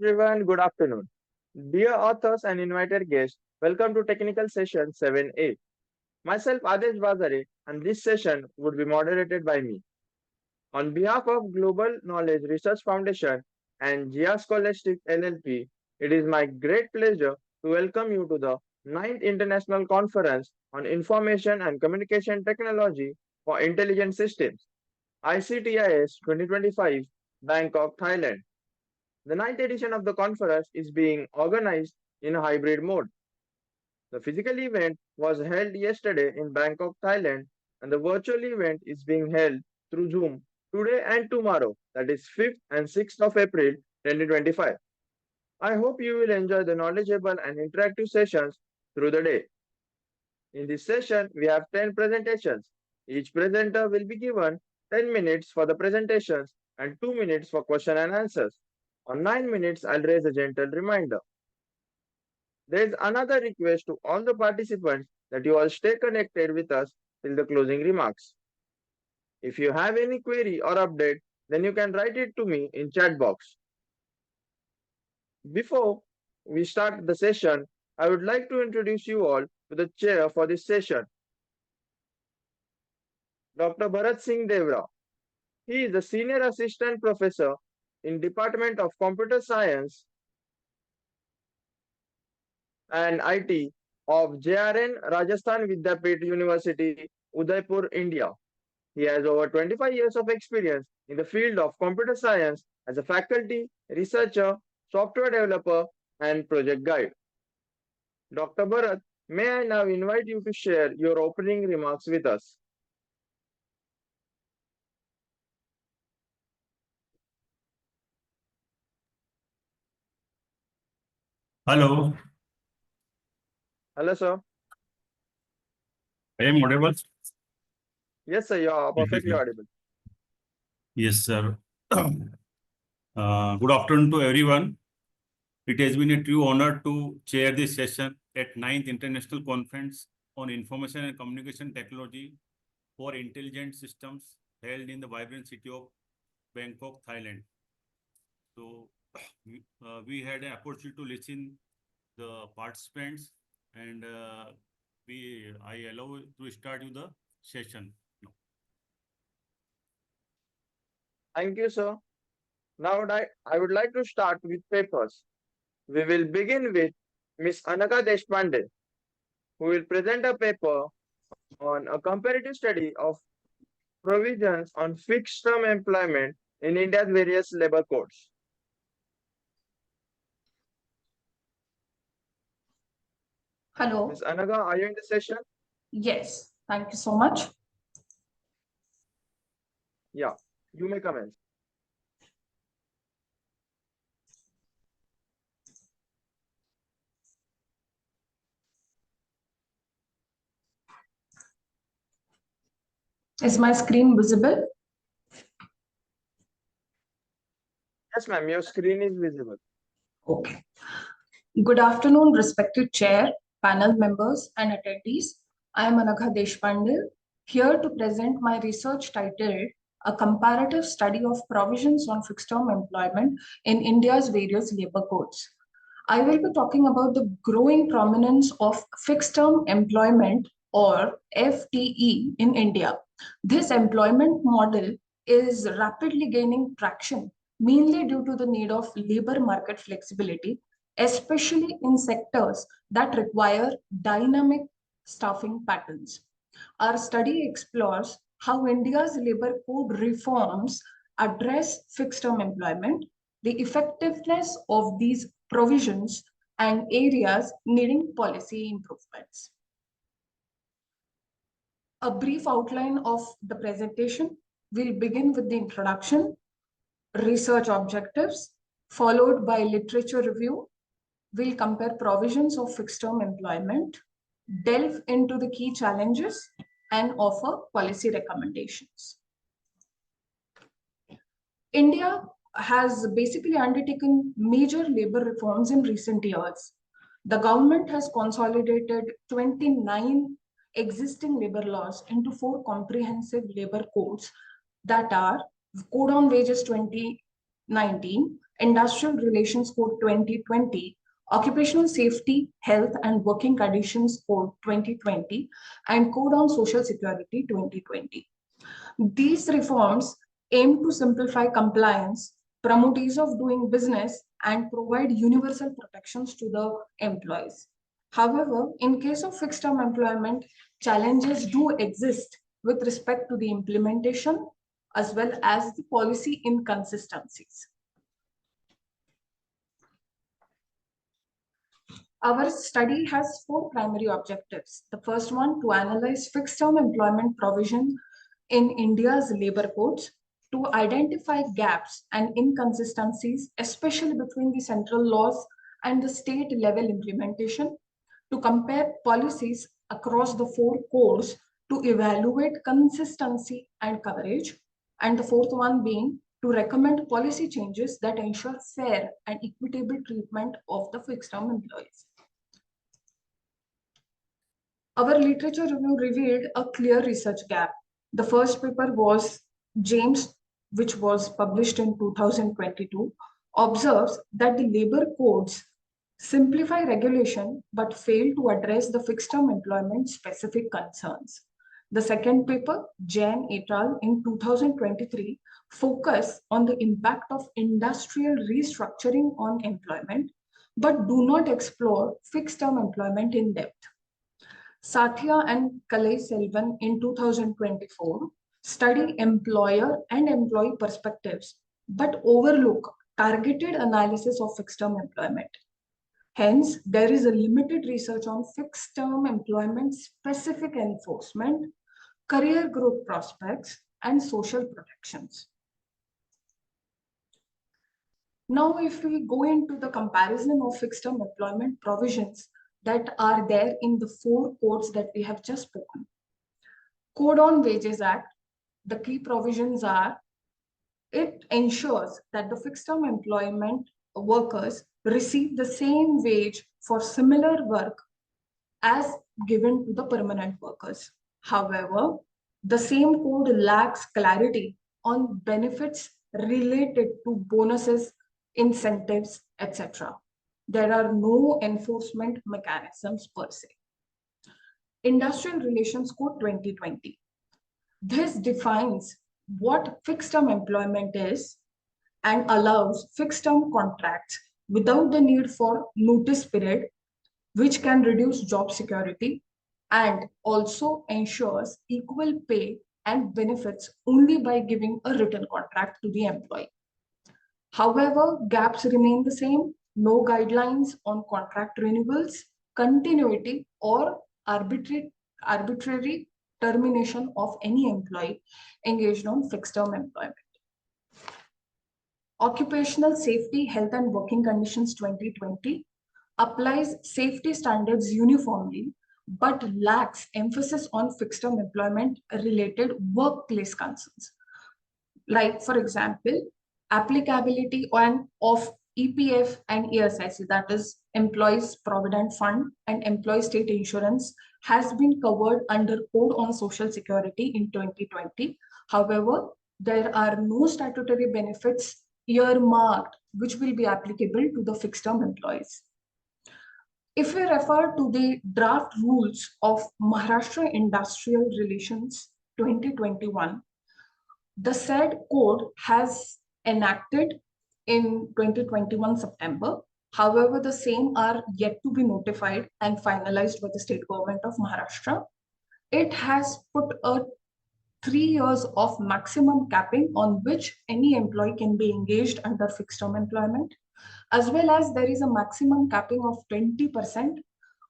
Everyone, good afternoon. Dear authors and invited guests, welcome to Technical Session 7A. Myself Adesh Bazare, and this session would be moderated by me. On behalf of Global Knowledge Research Foundation and GIA Scholastic LLP, it is my great pleasure to welcome you to the 9th International Conference on Information and Communication Technology for Intelligent Systems, ICTIS 2025, Bangkok, Thailand. The ninth edition of the conference is being organized in a hybrid mode. The physical event was held yesterday in Bangkok, Thailand, and the virtual event is being held through Zoom today and tomorrow, that is 5th and 6th of April 2025. I hope you will enjoy the knowledgeable and interactive sessions through the day. In this session, we have 10 presentations. Each presenter will be given 10 minutes for the presentations and 2 minutes for question and answers. On 9 minutes, I'll raise a gentle reminder. There is another request to all the participants that you all stay connected with us till the closing remarks. If you have any query or update, then you can write it to me in chat box. Before we start the session, I would like to introduce you all to the chair for this session, Dr. Bharat Singh Devra. He is a senior assistant professor in Department of Computer Science and IT of JRN Rajasthan Vidyapit University, Udaipur, India. He has over 25 years of experience in the field of computer science as a faculty, researcher, software developer, and project guide. Dr. Bharat, may I now invite you to share your opening remarks with us? Hello, Hello, sir. I am audible. Yes, sir, you are perfectly audible. Yes, sir. Good afternoon to everyone. It has been a true honor to chair this session at 9th International Conference on Information and Communication Technology for Intelligent Systems held in the vibrant city of Bangkok, Thailand. So we had an opportunity to listen the participants and I allow to start with the session. Thank you, sir. Now I would like to start with papers. We will begin with Ms. Anaka Deshpande, who will present a paper on a comparative study of provisions on fixed term employment in India's various labor codes. Hello. Ms. Anaga, are you in the session? Yes, thank you so much. Yeah, you may commence. Is my screen visible? Yes, ma'am, your screen is visible. Okay. Good afternoon, respected chair, panel members, and attendees. I am Anagha Deshpande, here to present my research titled A Comparative Study of Provisions on Fixed-Term Employment in India's Various Labor Codes. I will be talking about the growing prominence of fixed-term employment or FTE in India. This employment model is rapidly gaining traction, mainly due to the need of labor market flexibility, especially in sectors that require dynamic staffing patterns. Our study explores how India's labor code reforms address fixed-term employment, the effectiveness of these provisions, and areas needing policy improvements. A brief outline of the presentation will begin with the introduction, research objectives, followed by literature review. We'll compare provisions of fixed-term employment, delve into the key challenges, and offer policy recommendations. India has basically undertaken major labor reforms in recent years. The government has consolidated 29 existing labor laws into 4 comprehensive labor codes that are Code on Wages 2019, Industrial Relations Code 2020, Occupational Safety, Health and Working Conditions Code 2020, and Code on Social Security 2020. These reforms aim to simplify compliance, promote ease of doing business, and provide universal protections to the employees. However, in case of fixed-term employment, challenges do exist with respect to the implementation as well as the policy inconsistencies. Our study has 4 primary objectives. The first one, to analyze fixed-term employment provision in India's labor codes, to identify gaps and inconsistencies, especially between the central laws and the state level implementation, to compare policies across the 4 codes to evaluate consistency and coverage, and the fourth one being to recommend policy changes that ensure fair and equitable treatment of the fixed-term employees. Our literature review revealed a clear research gap. The first paper was James, which was published in 2022, observes that the labor codes simplify regulation but fail to address the fixed-term employment specific concerns. The second paper, Jain et al. In 2023, focus on the impact of industrial restructuring on employment, but do not explore fixed-term employment in depth. Sathya and Kalai Selvan in 2024 study employer and employee perspectives, but overlook targeted analysis of fixed-term employment. Hence, there is a limited research on fixed-term employment specific enforcement, career growth prospects, and social protections. Now, if we go into the comparison of fixed-term employment provisions that are there in the 4 codes that we have just spoken. Code on Wages Act, the key provisions are, it ensures that the fixed-term employment workers receive the same wage for similar work as given to the permanent workers. However, the same code lacks clarity on benefits related to bonuses, incentives, etc. There are no enforcement mechanisms per se. Industrial Relations Code 2020. This defines what fixed-term employment is and allows fixed-term contracts without the need for notice period, which can reduce job security, and also ensures equal pay and benefits only by giving a written contract to the employee. However, gaps remain the same. No guidelines on contract renewals, continuity, or arbitrary termination of any employee engaged on fixed-term employment. Occupational Safety, Health and Working Conditions 2020 applies safety standards uniformly, but lacks emphasis on fixed-term employment related workplace concerns. Like, for example, applicability of EPF and ESIC, that is Employees Provident Fund and Employee State Insurance, has been covered under Code on Social Security in 2020. However, there are no statutory benefits earmarked which will be applicable to the fixed-term employees. If we refer to the draft rules of Maharashtra Industrial Relations 2021, the said code has enacted in 2021 September. However, the same are yet to be notified and finalized by the state government of Maharashtra. It has put a 3 years of maximum capping on which any employee can be engaged under fixed-term employment, as well as there is a maximum capping of 20%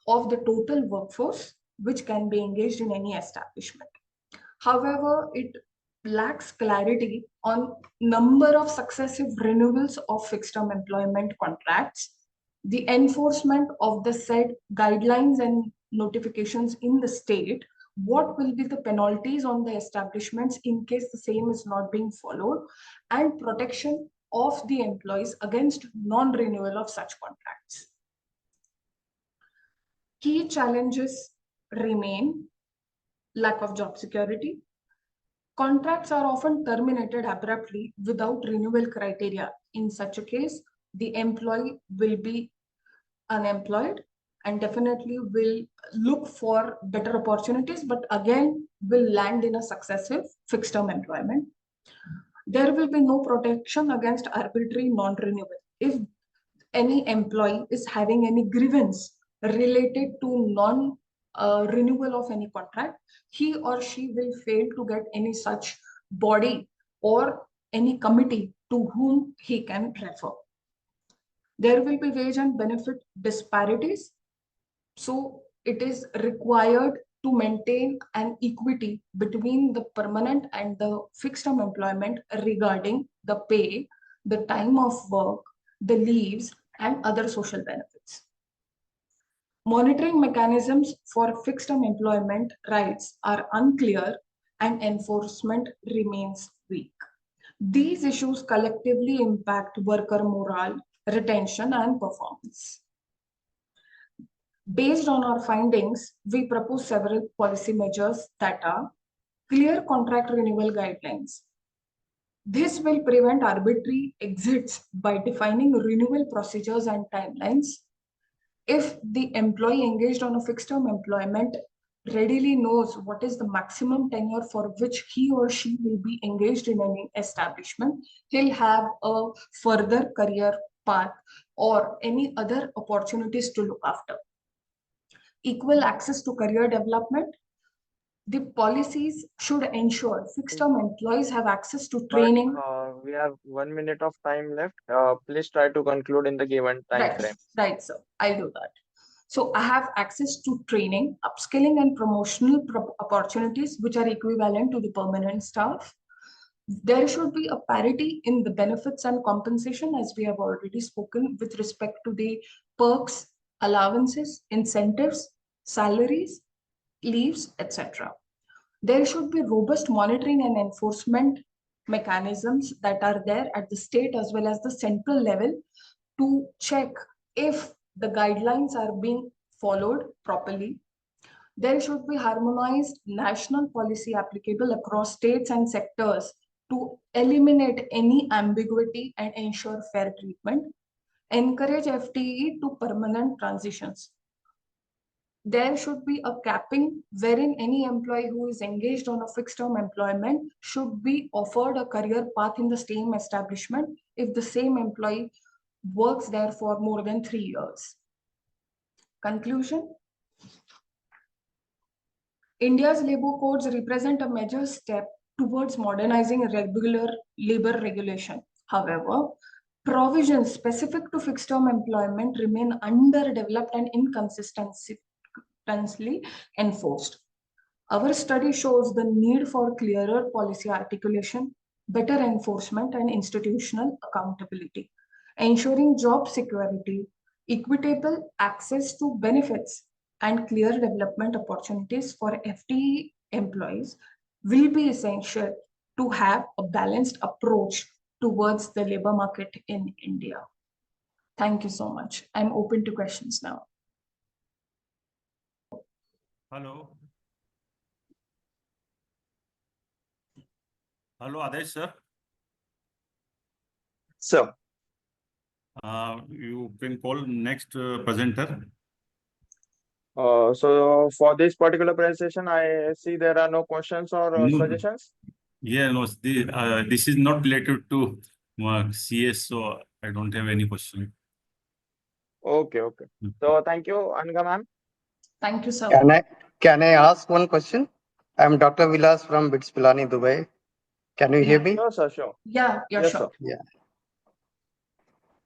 of the total workforce which can be engaged in any establishment. However, it lacks clarity on number of successive renewals of fixed-term employment contracts, the enforcement of the said guidelines and notifications in the state, what will be the penalties on the establishments in case the same is not being followed, and protection of the employees against non-renewal of such contracts. Key challenges remain: lack of job security. Contracts are often terminated abruptly without renewal criteria, in such a case, the employee will be unemployed and definitely will look for better opportunities, but again will land in a successive fixed term employment. There will be no protection against arbitrary non-renewal. If any employee is having any grievance related to non-renewal of any contract, he or she will fail to get any such body or any committee to whom he can refer. There will be wage and benefit disparities. So it is required to maintain an equity between the permanent and the fixed term employment regarding the pay, the time of work, the leaves, and other social benefits. Monitoring mechanisms for fixed term employment rights are unclear and enforcement remains weak. These issues collectively impact worker morale, retention, and performance. Based on our findings, we propose several policy measures that are clear contract renewal guidelines. This will prevent arbitrary exits by defining renewal procedures and timelines. If the employee engaged on a fixed term employment readily knows what is the maximum tenure for which he or she will be engaged in any establishment, he'll have a further career path or any other opportunities to look after. Equal access to career development. The policies should ensure fixed term employees have access to training. We have 1 minute of time left. Please try to conclude in the given time frame. Right, sir. I'll do that. So I have access to training, upskilling, and promotional opportunities which are equivalent to the permanent staff. There should be a parity in the benefits and compensation, as we have already spoken, with respect to the perks, allowances, incentives, salaries, leaves, etc. There should be robust monitoring and enforcement mechanisms that are there at the state as well as the central level to check if the guidelines are being followed properly. There should be harmonized national policy applicable across states and sectors to eliminate any ambiguity and ensure fair treatment. Encourage FTE to permanent transitions. There should be a capping wherein any employee who is engaged on a fixed term employment should be offered a career path in the same establishment if the same employee works there for more than 3 years. Conclusion. India's labor codes represent a major step towards modernizing regular labor regulation. However, provisions specific to fixed term employment remain underdeveloped and inconsistently enforced. Our study shows the need for clearer policy articulation, better enforcement, and institutional accountability, ensuring job security, equitable access to benefits, and clear development opportunities for FTE employees will be essential to have a balanced approach towards the labor market in India. Thank you so much. I'm open to questions now. Hello. Hello, Adesh sir. So, You can call next presenter. so for this particular presentation, I see there are no questions or No. suggestions. Yeah, no, this is not related to CS, so I don't have any question. Okay. So thank you, Anga ma'am. Thank you, sir. Can I ask one question? I'm Dr. Vilas from BITS Pilani, Dubai. Can you hear me? Sure, sir, sure. Yeah, Yes, sure. sir. Yeah.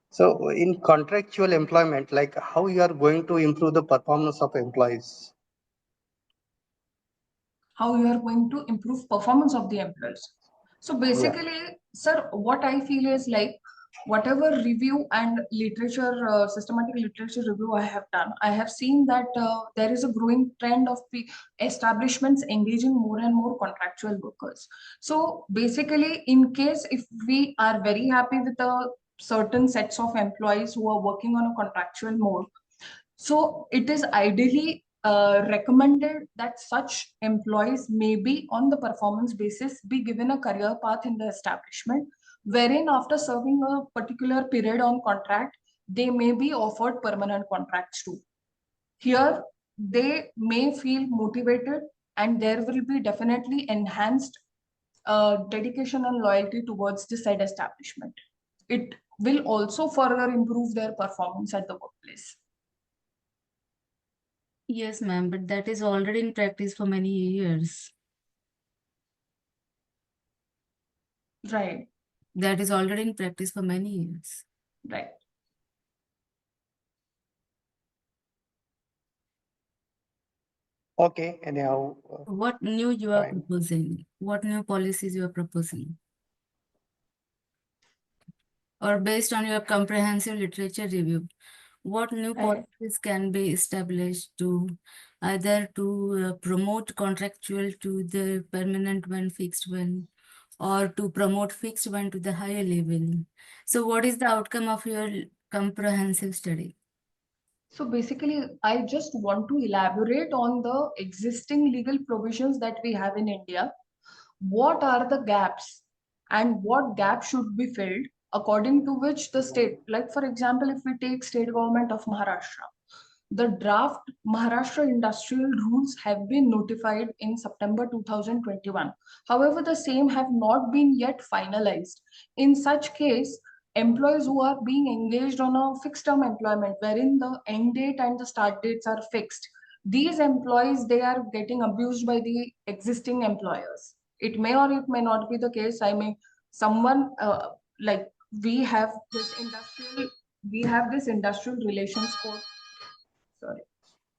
So in contractual employment, like how you are going to improve the performance of employees? How you are going to improve performance of the employees. So basically, sir, what I feel is like whatever review and literature, systematic literature review I have done, I have seen that there is a growing trend of establishments engaging more and more contractual workers. So basically, in case if we are very happy with a certain sets of employees who are working on a contractual mode, so it is ideally recommended that such employees may be on the performance basis be given a career path in the establishment wherein after serving a particular period on contract, they may be offered permanent contracts too. Here, they may feel motivated and there will be definitely enhanced dedication and loyalty towards the said establishment. It will also further improve their performance at the workplace. Yes, ma'am, but that is already in practice for many years. Right, That is already in practice for many years. right. Okay, anyhow, What new you are fine. proposing? What new policies you are proposing? Or based on your comprehensive literature review, what new I- policies can be established to either to promote contractual to the permanent one, fixed one, or to promote fixed one to the higher level? So what is the outcome of your comprehensive study? So basically, I just want to elaborate on the existing legal provisions that we have in India. What are the gaps and what gaps should be filled according to which the state, like for example, if we take state government of Maharashtra, the draft Maharashtra industrial rules have been notified in September 2021. However, the same have not been yet finalized. In such case, employees who are being engaged on a fixed term employment wherein the end date and the start dates are fixed, these employees, they are getting abused by the existing employers. It may or it may not be the case. I mean, someone like we have this industrial relations code. Sorry,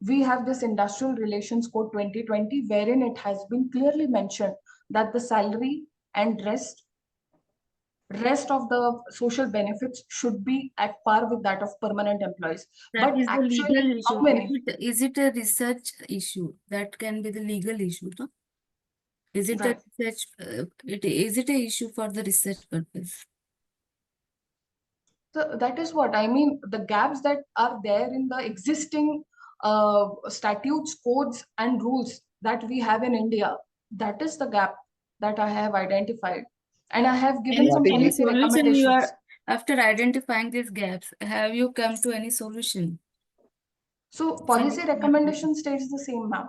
we have this industrial relations code 2020, wherein it has been clearly mentioned that the salary and rest of the social benefits should be at par with that of permanent employees. That But is the legal actually, how issue. many? Is it a research issue? That can be the legal issue, no? Is it a Right. research? Is it a issue for the research purpose? So that is what I mean. The gaps that are there in the existing statutes, codes, and rules that we have in India, that is the gap that I have identified. And I have given Any, some What is any policy solution you recommendations. are, after identifying these gaps, have you come to any solution? So policy recommendation stays the same, ma'am.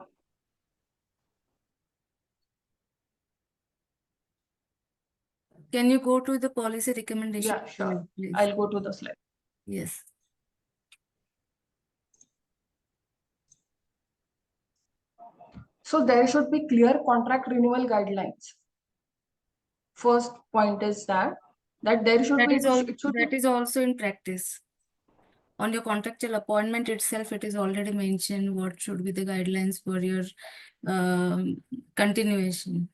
Can you go to the policy recommendation? Yeah, sure. Please. I'll go to the slide. Yes. So there should be clear contract renewal guidelines. First point is that there should That be is all. it should That be is also in practice. On your contractual appointment itself, it is already mentioned what should be the guidelines for your continuation.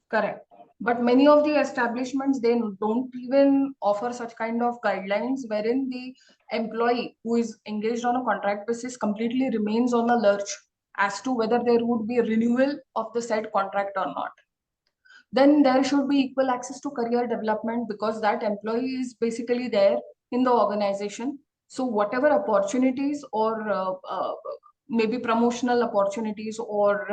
correct. But many of the establishments, they don't even offer such kind of guidelines wherein the employee who is engaged on a contract basis completely remains on a lurch as to whether there would be a renewal of the said contract or not. Then there should be equal access to career development because that employee is basically there in the organization. So whatever opportunities or maybe promotional opportunities or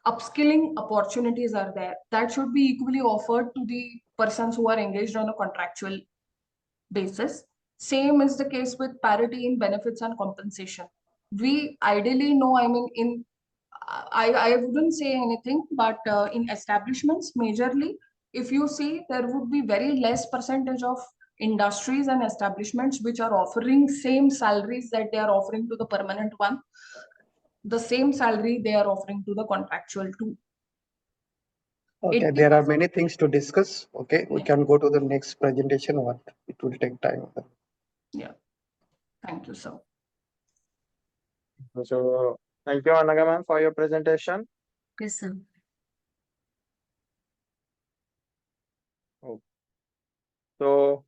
upskilling opportunities are there, that should be equally offered to the persons who are engaged on a contractual basis. Same is the case with parity in benefits and compensation. We ideally know, I mean, I wouldn't say anything, but in establishments, majorly, if you see, there would be very less percentage of industries and establishments which are offering same salaries that they are offering to the permanent one. The same salary they are offering to the contractual too. Okay, 80%. there are many things to discuss. Okay, we Yeah. can go to the next presentation. What it will take time. Yeah. Thank you, sir. So thank you, Anaga ma'am, for your presentation. Yes, sir. So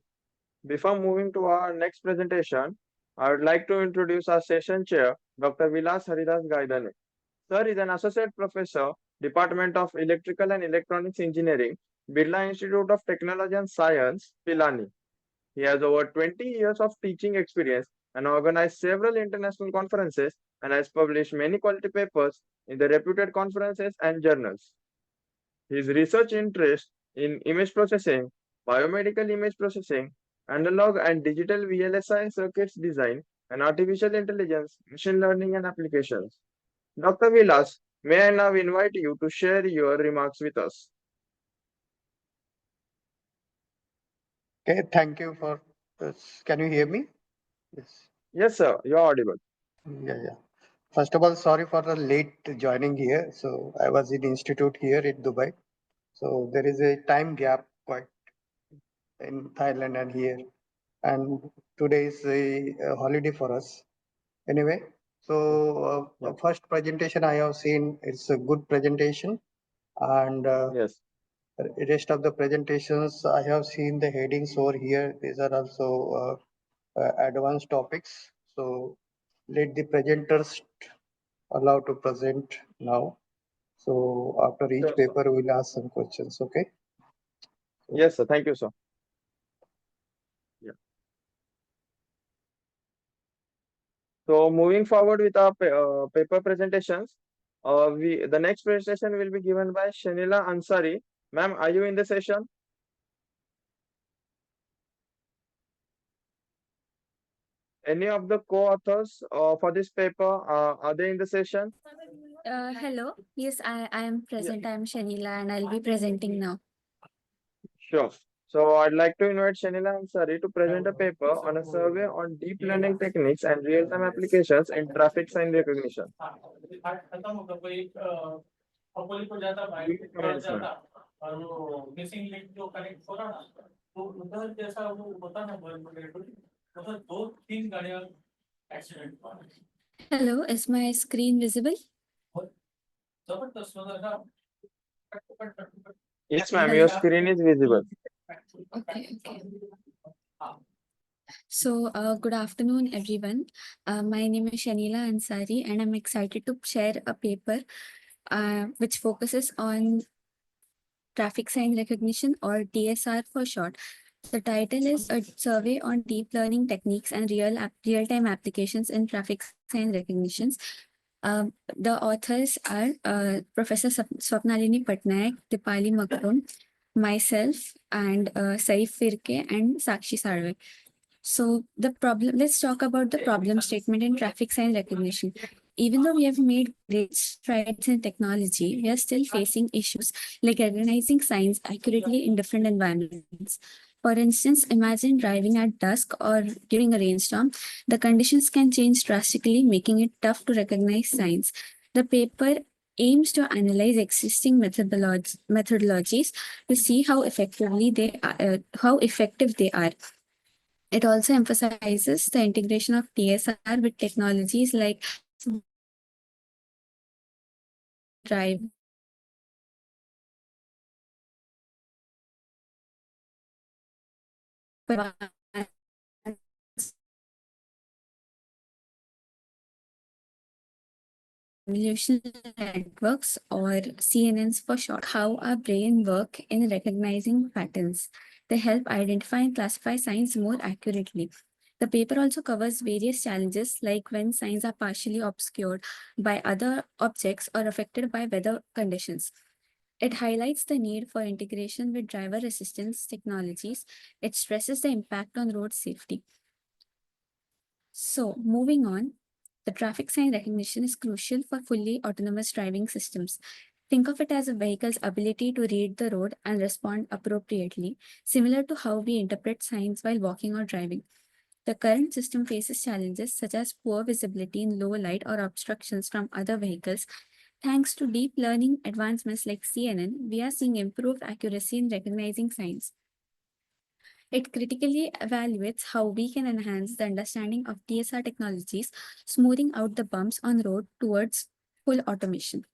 before moving to our next presentation, I would like to introduce our session chair, Dr. Vilas Haridas Gaidane. Sir is an associate professor, Department of Electrical and Electronics Engineering, Birla Institute of Technology and Science, Pilani. He has over 20 years of teaching experience and organized several international conferences and has published many quality papers in the reputed conferences and journals. His research interests in image processing, biomedical image processing, analog and digital VLSI circuits design, and artificial intelligence, machine learning, and applications. Dr. Vilas, may I now invite you to share your remarks with us? Okay, thank you for this. Can you hear me? Yes. Yes, sir, you're audible. Yeah. First of all, sorry for the late joining here. So I was in institute here in Dubai. So there is a time gap quite in Thailand and here. And today is a holiday for us. Anyway, so Yeah. first presentation I have seen, it's a good presentation. And Yes. rest of the presentations, I have seen the headings over here. These are also advanced topics. So let the presenters allow to present now. So after each Sure, sir. paper, we'll ask some questions. Okay. So, Yes, sir. Thank you, sir. Yeah. So moving forward with our paper presentations, the next presentation will be given by Shanila Ansari. Ma'am, are you in the session? Any of the co-authors for this paper, are they in the session? Hello. Yes, I am Yeah, present. I am Shanila and I'll be presenting now. sure. So I'd like to invite Shanila Ansari to present a paper on a survey on deep learning techniques and real-time applications in traffic sign recognition. Please commence, ma'am. Hello, is my screen visible? Yes, ma'am, Hello. your screen is visible. Okay. So, good afternoon, everyone. My name is Shanila Ansari, and I'm excited to share a paper which focuses on traffic sign recognition, or TSR for short. The title is A Survey on Deep Learning Techniques and Real-Time Applications in Traffic Sign Recognitions. The authors are Professor Swapnalini Patnaik, Dipali Makrum, myself, and Saif Firke and Sakshi Sarve. So let's talk about the problem statement in traffic sign recognition. Even though we have made great strides in technology, we are still facing issues like recognizing signs accurately in different environments. For instance, imagine driving at dusk or during a rainstorm. The conditions can change drastically, making it tough to recognize signs. The paper aims to analyze existing methodologies to see how how effective they are. It also emphasizes the integration of TSR with technologies like drive convolutional networks, or CNNs for short. How our brain work in recognizing patterns. They help identify and classify signs more accurately. The paper also covers various challenges like when signs are partially obscured by other objects or affected by weather conditions. It highlights the need for integration with driver assistance technologies. It stresses the impact on road safety. So, moving on, the traffic sign recognition is crucial for fully autonomous driving systems. Think of it as a vehicle's ability to read the road and respond appropriately, similar to how we interpret signs while walking or driving. The current system faces challenges such as poor visibility in low light or obstructions from other vehicles. Thanks to deep learning advancements like CNN, we are seeing improved accuracy in recognizing signs. It critically evaluates how we can enhance the understanding of TSR technologies, smoothing out the bumps on road towards full automation.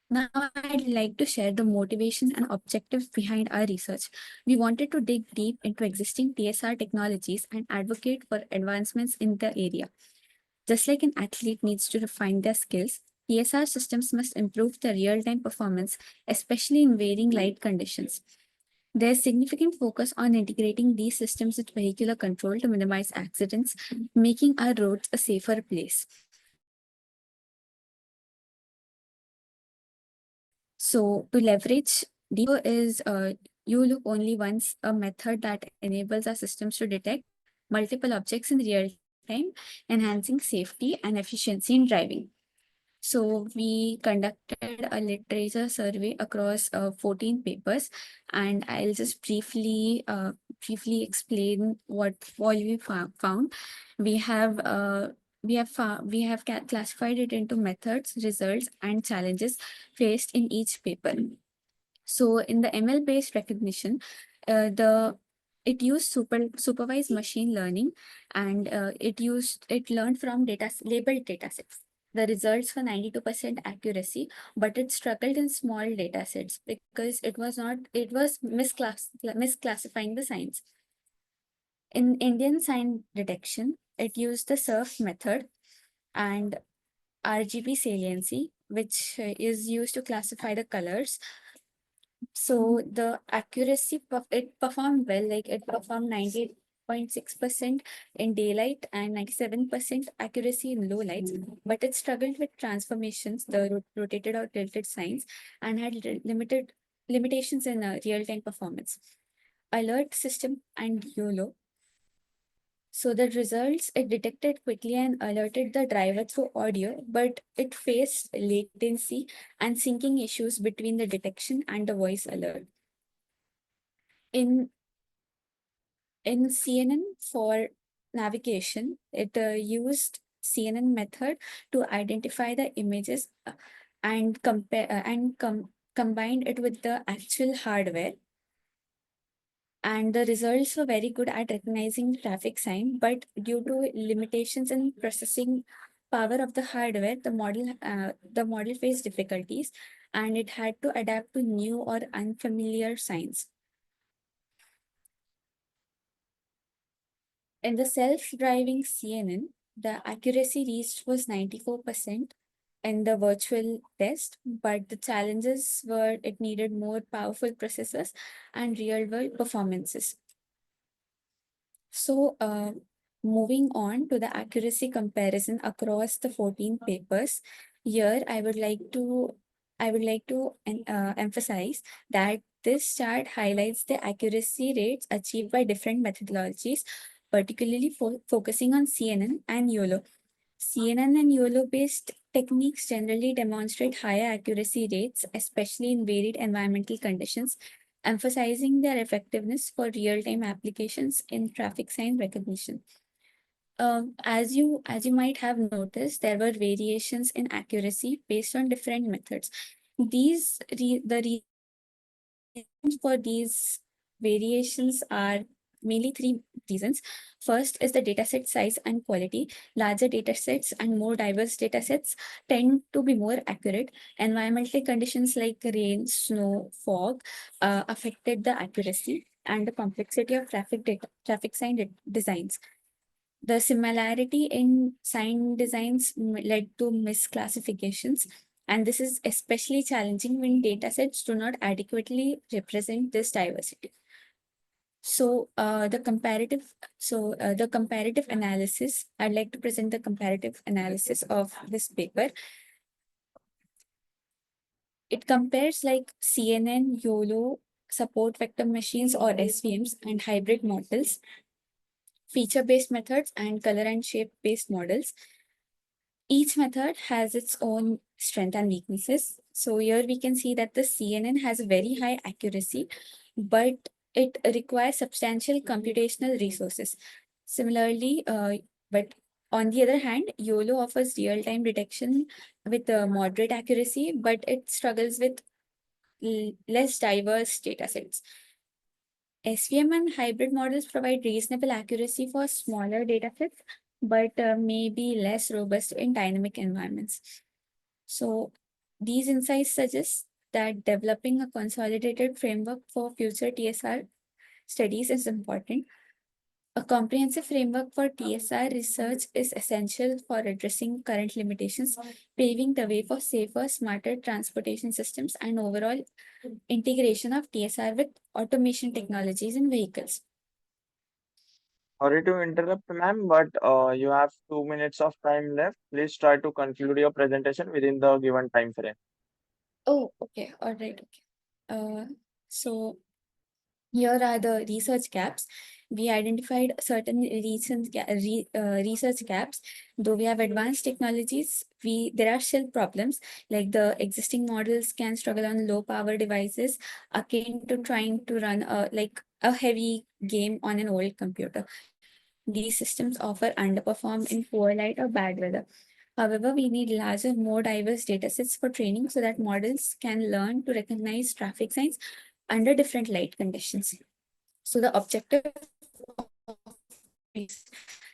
Now, I'd like to share the motivation and objectives behind our research. We wanted to dig deep into existing TSR technologies and advocate for advancements in the area. Just like an athlete needs to refine their skills, TSR systems must improve their real-time performance, especially in varying light conditions. There's significant focus on integrating these systems with vehicular control to minimize accidents, making our roads a safer place. So to leverage, DO is YOLO only wants a method that enables our systems to detect multiple objects in real time, enhancing safety and efficiency in driving. So we conducted a literature survey across 14 papers, and I'll just briefly explain what all we found. We have classified it into methods, results, and challenges faced in each paper. So in the ML-based recognition, it used supervised machine learning, and it learned from labeled data sets. The results were 92% accuracy, but it struggled in small data sets because it was misclassifying the signs. In Indian sign detection, it used the SURF method and RGB saliency, which is used to classify the colors. So the accuracy, it performed well, like it performed 98.6% in daylight and 97% accuracy in low lights, but it struggled with transformations, the rotated or tilted signs, and had limitations in real-time performance. Alert system and YOLO. So the results, it detected quickly and alerted the driver through audio, but it faced latency and syncing issues between the detection and the voice alert. In CNN for navigation, it used CNN method to identify the images and combined it with the actual hardware. And the results were very good at recognizing traffic sign, but due to limitations in processing power of the hardware, the model faced difficulties, and it had to adapt to new or unfamiliar signs. In the self-driving CNN, the accuracy reached was 94% in the virtual test, but the challenges were it needed more powerful processors and real-world performances. So, moving on to the accuracy comparison across the 14 papers, here I would like to emphasize that this chart highlights the accuracy rates achieved by different methodologies, particularly focusing on CNN and YOLO. CNN and YOLO-based techniques generally demonstrate higher accuracy rates, especially in varied environmental conditions, emphasizing their effectiveness for real-time applications in traffic sign recognition. As you might have noticed, there were variations in accuracy based on different methods. The reasons for these variations are mainly three reasons. First is the dataset size and quality. Larger datasets and more diverse datasets tend to be more accurate. Environmental conditions like rain, snow, fog affected the accuracy and the complexity of traffic sign designs. The similarity in sign designs led to misclassifications, and this is especially challenging when datasets do not adequately represent this diversity. So the comparative analysis, I'd like to present the comparative analysis of this paper. It compares like CNN, YOLO, support vector machines or SVMs, and hybrid models, feature-based methods, and color and shape-based models. Each method has its own strength and weaknesses. So here we can see that the CNN has a very high accuracy, but it requires substantial computational resources. Similarly, but on the other hand, YOLO offers real-time detection with moderate accuracy, but it struggles with less diverse datasets. SVM and hybrid models provide reasonable accuracy for smaller datasets, but may be less robust in dynamic environments. So these insights suggest that developing a consolidated framework for future TSR studies is important. A comprehensive framework for TSR research is essential for addressing current limitations, paving the way for safer, smarter transportation systems, and overall integration of TSR with automation technologies in vehicles. Sorry to interrupt, ma'am, but you have 2 minutes of time left. Please try to conclude your presentation within the given time frame. Oh, okay. All right. Okay. So Here are the research gaps. We identified certain research gaps. Though we have advanced technologies, there are still problems, like the existing models can struggle on low power devices, akin to trying to run a heavy game on an old computer. These systems often underperform in poor light or bad weather. However, we need larger, more diverse datasets for training so that models can learn to recognize traffic signs under different light conditions. So the objective of this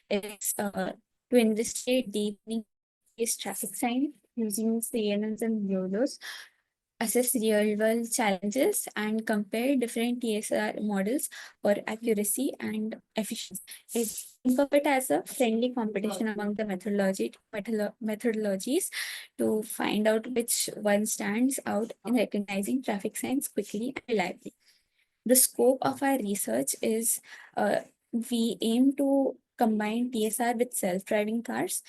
is to investigate deep traffic sign using CNNs and YOLOs, assess real-world challenges, and compare different TSR models for accuracy and efficiency. Think of it as a friendly competition among the methodologies to find out which one stands out in recognizing traffic signs quickly and reliably. The scope of our research is we aim to combine TSR with self-driving cars,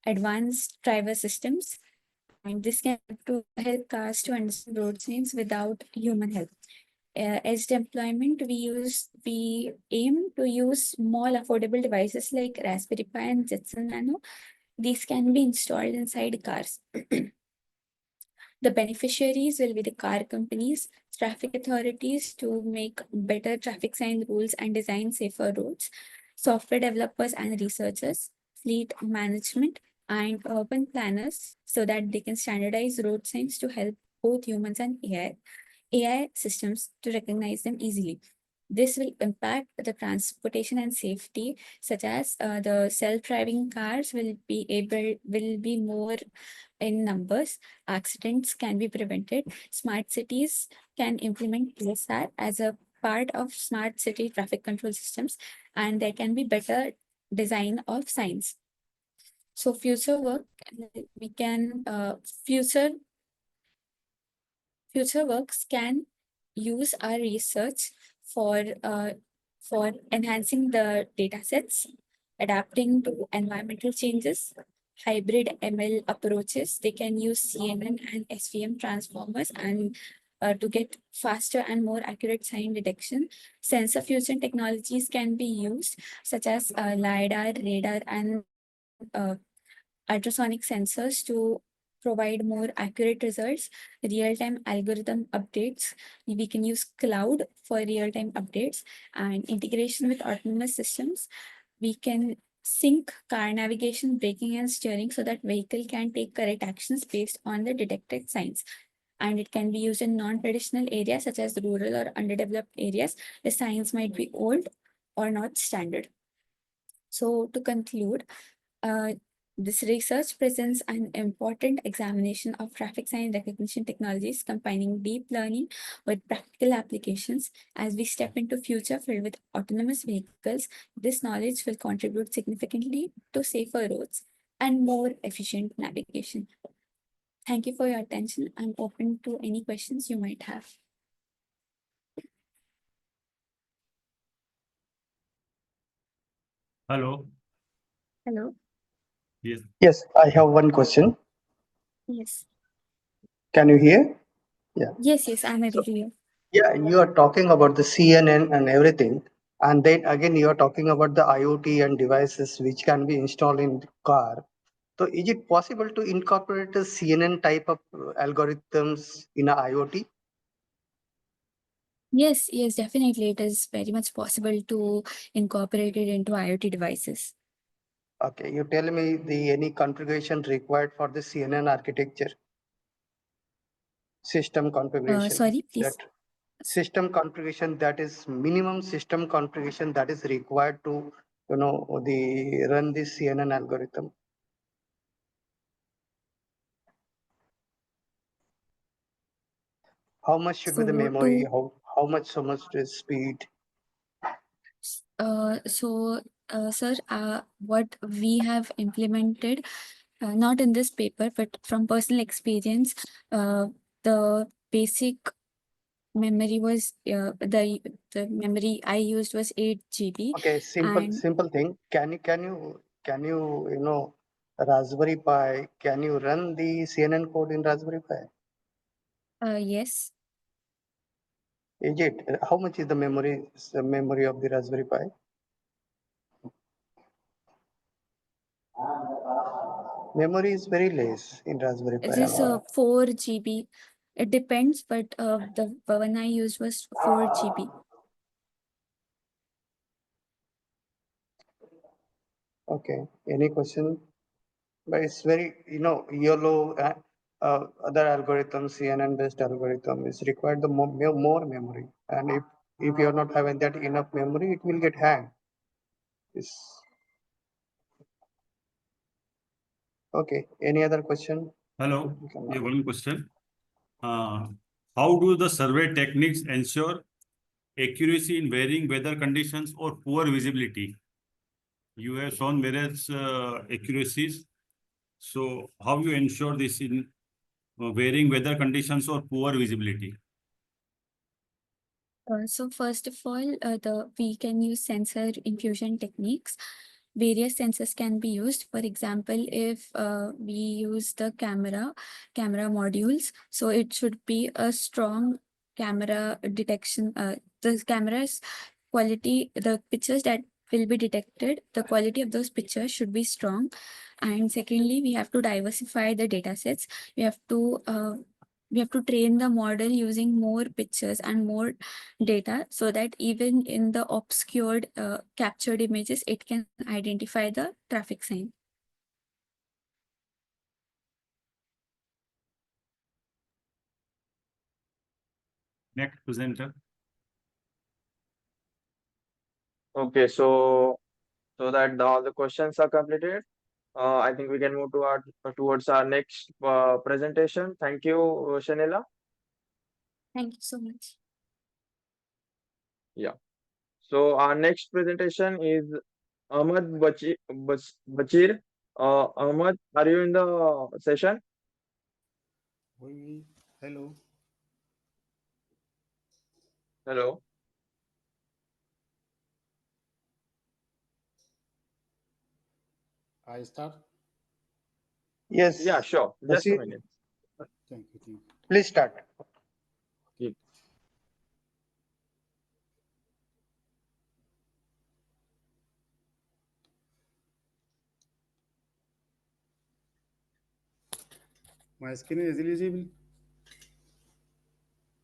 advanced driver systems, and this can help cars to understand road signs without human help. As deployment, we aim to use small affordable devices like Raspberry Pi and Jetson Nano. These can be installed inside cars. The beneficiaries will be the car companies, traffic authorities to make better traffic sign rules and design safer roads, software developers and researchers, fleet management, and urban planners so that they can standardize road signs to help both humans and AI systems to recognize them easily. This will impact the transportation and safety, such as the self-driving cars will be more in numbers. Accidents can be prevented. Smart cities can implement TSR as a part of smart city traffic control systems, and there can be better design of signs. So future work, we can future works can use our research for enhancing the data sets, adapting to environmental changes, hybrid ML approaches. They can use CNN and SVM transformers and to get faster and more accurate sign detection. Sensor fusion technologies can be used, such as LiDAR, radar, and uh, ultrasonic sensors to provide more accurate results, real-time algorithm updates. We can use cloud for real-time updates and integration with autonomous systems. We can sync car navigation, braking, and steering so that vehicle can take correct actions based on the detected signs. And it can be used in non-traditional areas such as rural or underdeveloped areas. The signs might be old or not standard. So to conclude, uh, this research presents an important examination of traffic sign recognition technologies, combining deep learning with practical applications. As we step into future filled with autonomous vehicles, this knowledge will contribute significantly to safer roads and more efficient navigation. Thank you for your attention. I'm open to any questions you might have. Hello. Hello. Yes. Yes, I have one question. Yes. Can you hear? Yeah. Yes, I'm able to hear. Yeah, you are talking about the CNN and everything. And then again, you are talking about the IoT and devices which can be installed in the car. So is it possible to incorporate a CNN type of algorithms in a IoT? Yes, definitely. It is very much possible to incorporate it into IoT devices. Okay, you tell me the any configuration required for the CNN architecture, system configuration, Sorry, that please. system configuration, that is minimum system configuration that is required to, the run this CNN algorithm. How much should be the So memory? to How much so much the speed? so sir, what we have implemented, not in this paper, but from personal experience, the basic memory was the memory I used was 8 GB, Okay, and simple thing. Can you Raspberry Pi? Can you run the CNN code in Raspberry Pi? yes. Is it? How much is the memory of the Raspberry Pi? Memory is very less in Raspberry Pi. It is 4 GB. It depends, but the one I used was 4 GB. Okay. Any question? But it's very, YOLO, other algorithms, CNN-based algorithm is required the more memory. And if you're not having that enough memory, it will get hanged. It's okay. Any other question? Hello, You can yeah, ask. one question. How do the survey techniques ensure accuracy in varying weather conditions or poor visibility? You have shown various accuracies. So how you ensure this in varying weather conditions or poor visibility? So first of all, we can use sensor infusion techniques. Various sensors can be used. For example, if we use the camera modules, so it should be a strong camera detection. The camera's quality, the pictures that will be detected, the quality of those pictures should be strong. And secondly, we have to diversify the data sets. We have to train the model using more pictures and more data so that even in the obscured captured images, it can identify the traffic sign. Next presenter. Okay, so that all the questions are completed, I think we can move to towards our next presentation. Thank you, Shanila. Thank you so much. Yeah. So our next presentation is Ahmad Bachir. Ahmad, are you in the session? Oui, hello. Hello. I start. Yes. Yeah, sure. Just a Bashir, minute. Thank you. Thank you. please start. Okay. My screen is eligible.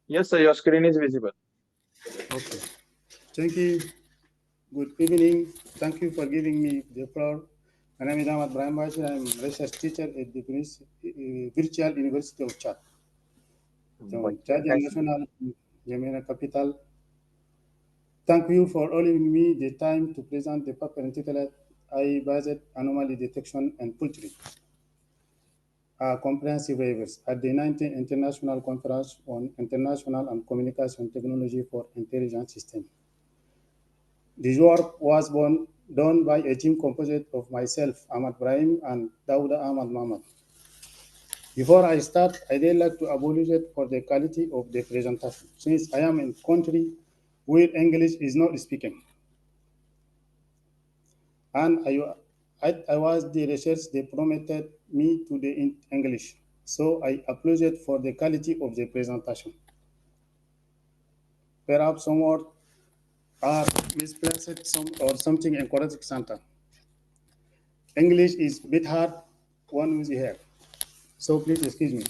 Yes, sir, your screen is visible. Okay. Thank you. Good evening. Thank you for giving me the floor. My name is Ahmad Brahim Bashir. I'm research teacher at the Virtual University of Chad. So, Chad Nice. National Jamena Capital. Thank you for allowing me the time to present the paper entitled I-based anomaly detection and poultry. Comprehensive waivers at the 19th International Conference on International and Communication Technology for Intelligent Systems. This work was done by a team composed of myself, Ahmad Brahim, and Dauda Ahmad Mahmoud. Before I start, I'd like to apologize for the quality of the presentation, since I am in a country where English is not speaking. And I was the research they promoted me to the English. So I apologize for the quality of the presentation. Perhaps some words are misplaced or something incorrect center. English is a bit hard one with here. So please excuse me.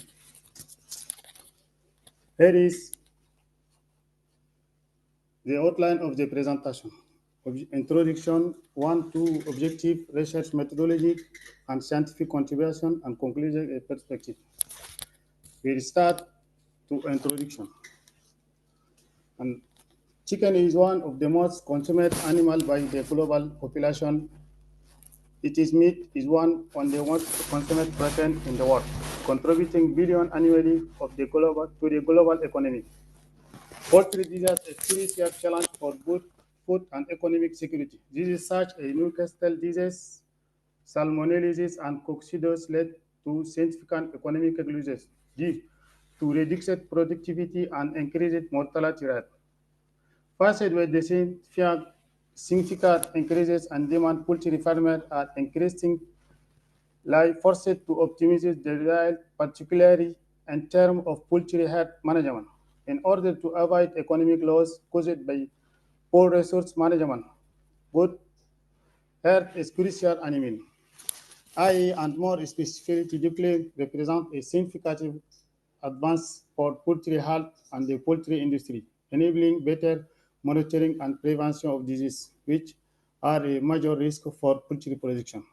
Here is the outline of the presentation. Introduction 1 to objective research methodology and scientific contribution and conclusion perspective. We'll start to introduction. And chicken is one of the most consumed animal by the global population. Its meat is one of the most consumed protein in the world, contributing billion annually to the global economy. Poultry is a serious challenge for both food and economic security. This is such a Newcastle disease, salmonellosis, and coccidios led to significant economic losses due to reduced productivity and increased mortality rate. First, with the significant increases and demand, poultry farmers are increasingly forced to optimize their diet, particularly in terms of poultry herd management. in order to avoid economic loss caused by poor resource management. Good health is crucial animal. I, and more specifically, deeply represent a significant advance for poultry health and the poultry industry, enabling better monitoring and prevention of disease, which are a major risk for poultry production.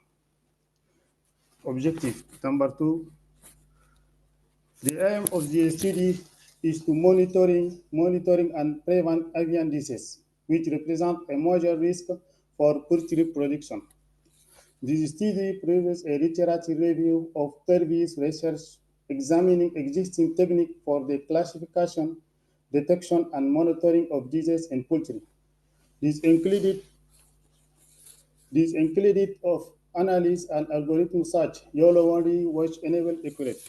Objective number 2, the aim of the study is to monitoring and prevent avian disease, which represent a major risk for poultry production. This study provides a literature review of previous research examining existing techniques for the classification, detection, and monitoring of disease in poultry. This included of analysis and algorithms such YOLO which enable accurate.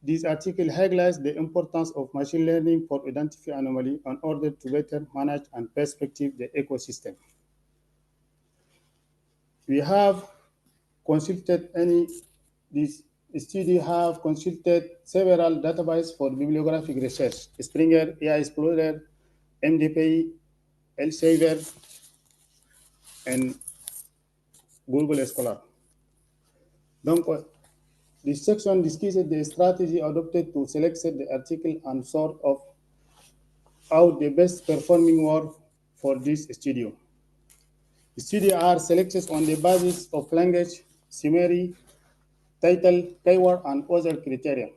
This article highlights the importance of machine learning for identifying anomalies in order to better manage and perspective the ecosystem. We have consulted this study have consulted several databases for bibliographic research: Springer, AI Explorer, MDPI, Elsevier, and Google Scholar. Donc, this section discusses the strategy adopted to select the article and sort of out the best performing work for this studio. The studios are selected on the basis of language, summary, title, keyword, and other criteria.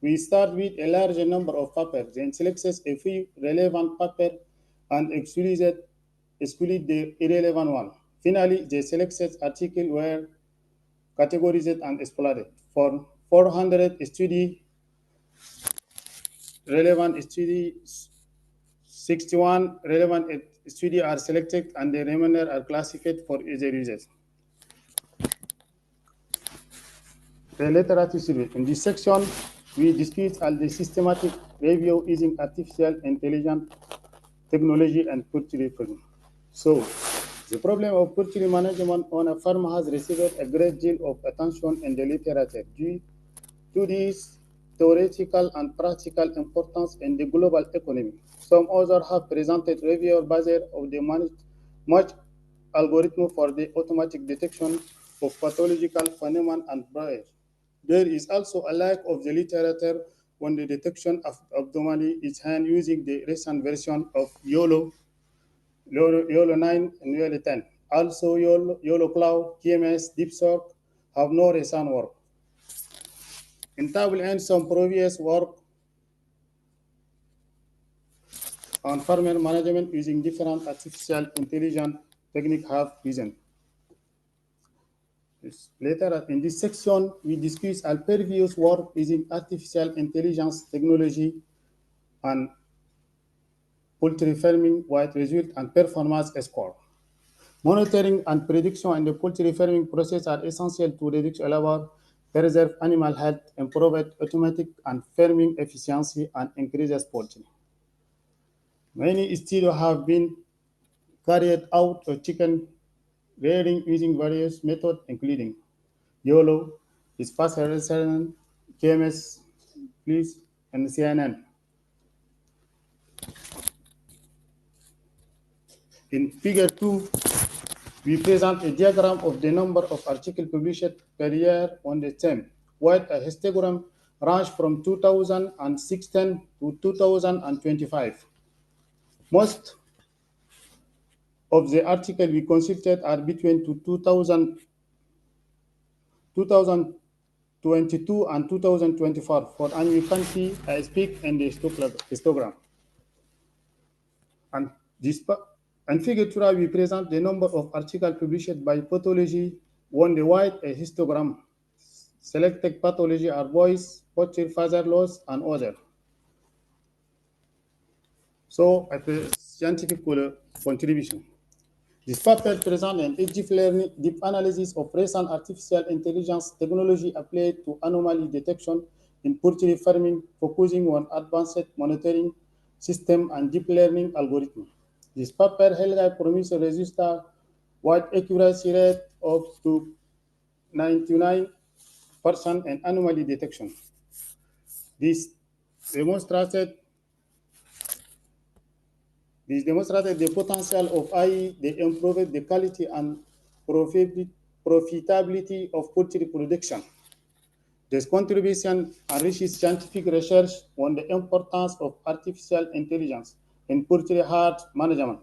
We start with a large number of papers, then select a few relevant papers and exclude the irrelevant one. Finally, the selected articles were categorized and explored. For 400 relevant studies, 61 relevant studies are selected and the remainder are classified for easy users. The literature survey. In this section, we discuss the systematic review using artificial intelligence technology and poultry farming. So, the problem of poultry management on a farm has received a great deal of attention in the literature due to this theoretical and practical importance in the global economy. Some authors have presented review based on the much algorithm for the automatic detection of pathological phenomena and bias. There is also a lack of the literature on the detection of abdominal is hand using the recent version of YOLO 9 and YOLO 10. Also, YOLO Cloud, TMS, DeepSock have no recent work. In table and some previous work on farmer management using different artificial intelligence techniques have risen. Later in this section, we discuss our previous work using artificial intelligence technology and poultry farming with result and performance score. Monitoring and prediction in the poultry farming process are essential to reduce labor, preserve animal health, improve automatic and farming efficiency, and increase poultry. Many studies have been carried out of chicken rearing using various methods, including YOLO, Ispasaran, KMS, please, and CNN. In figure 2, we present a diagram of the number of articles published per year on the theme, with a histogram range from 2016 to 2025. Most of the articles we consulted are between 2022 and 2024, and you can see I speak in the histogram. And figure 3, we present the number of articles published by pathology on the white a histogram. Selected pathology are voice, poultry father loss, and other. So, a scientific contribution. This paper presents an deep analysis of recent artificial intelligence technology applied to anomaly detection in poultry farming, focusing on advanced monitoring system and deep learning algorithm. This paper highlights promise register wide accuracy rate of to 99% in anomaly detection. This demonstrated the potential of IE. They improved the quality and profitability of poultry production. This contribution enriches scientific research on the importance of artificial intelligence in poultry herd management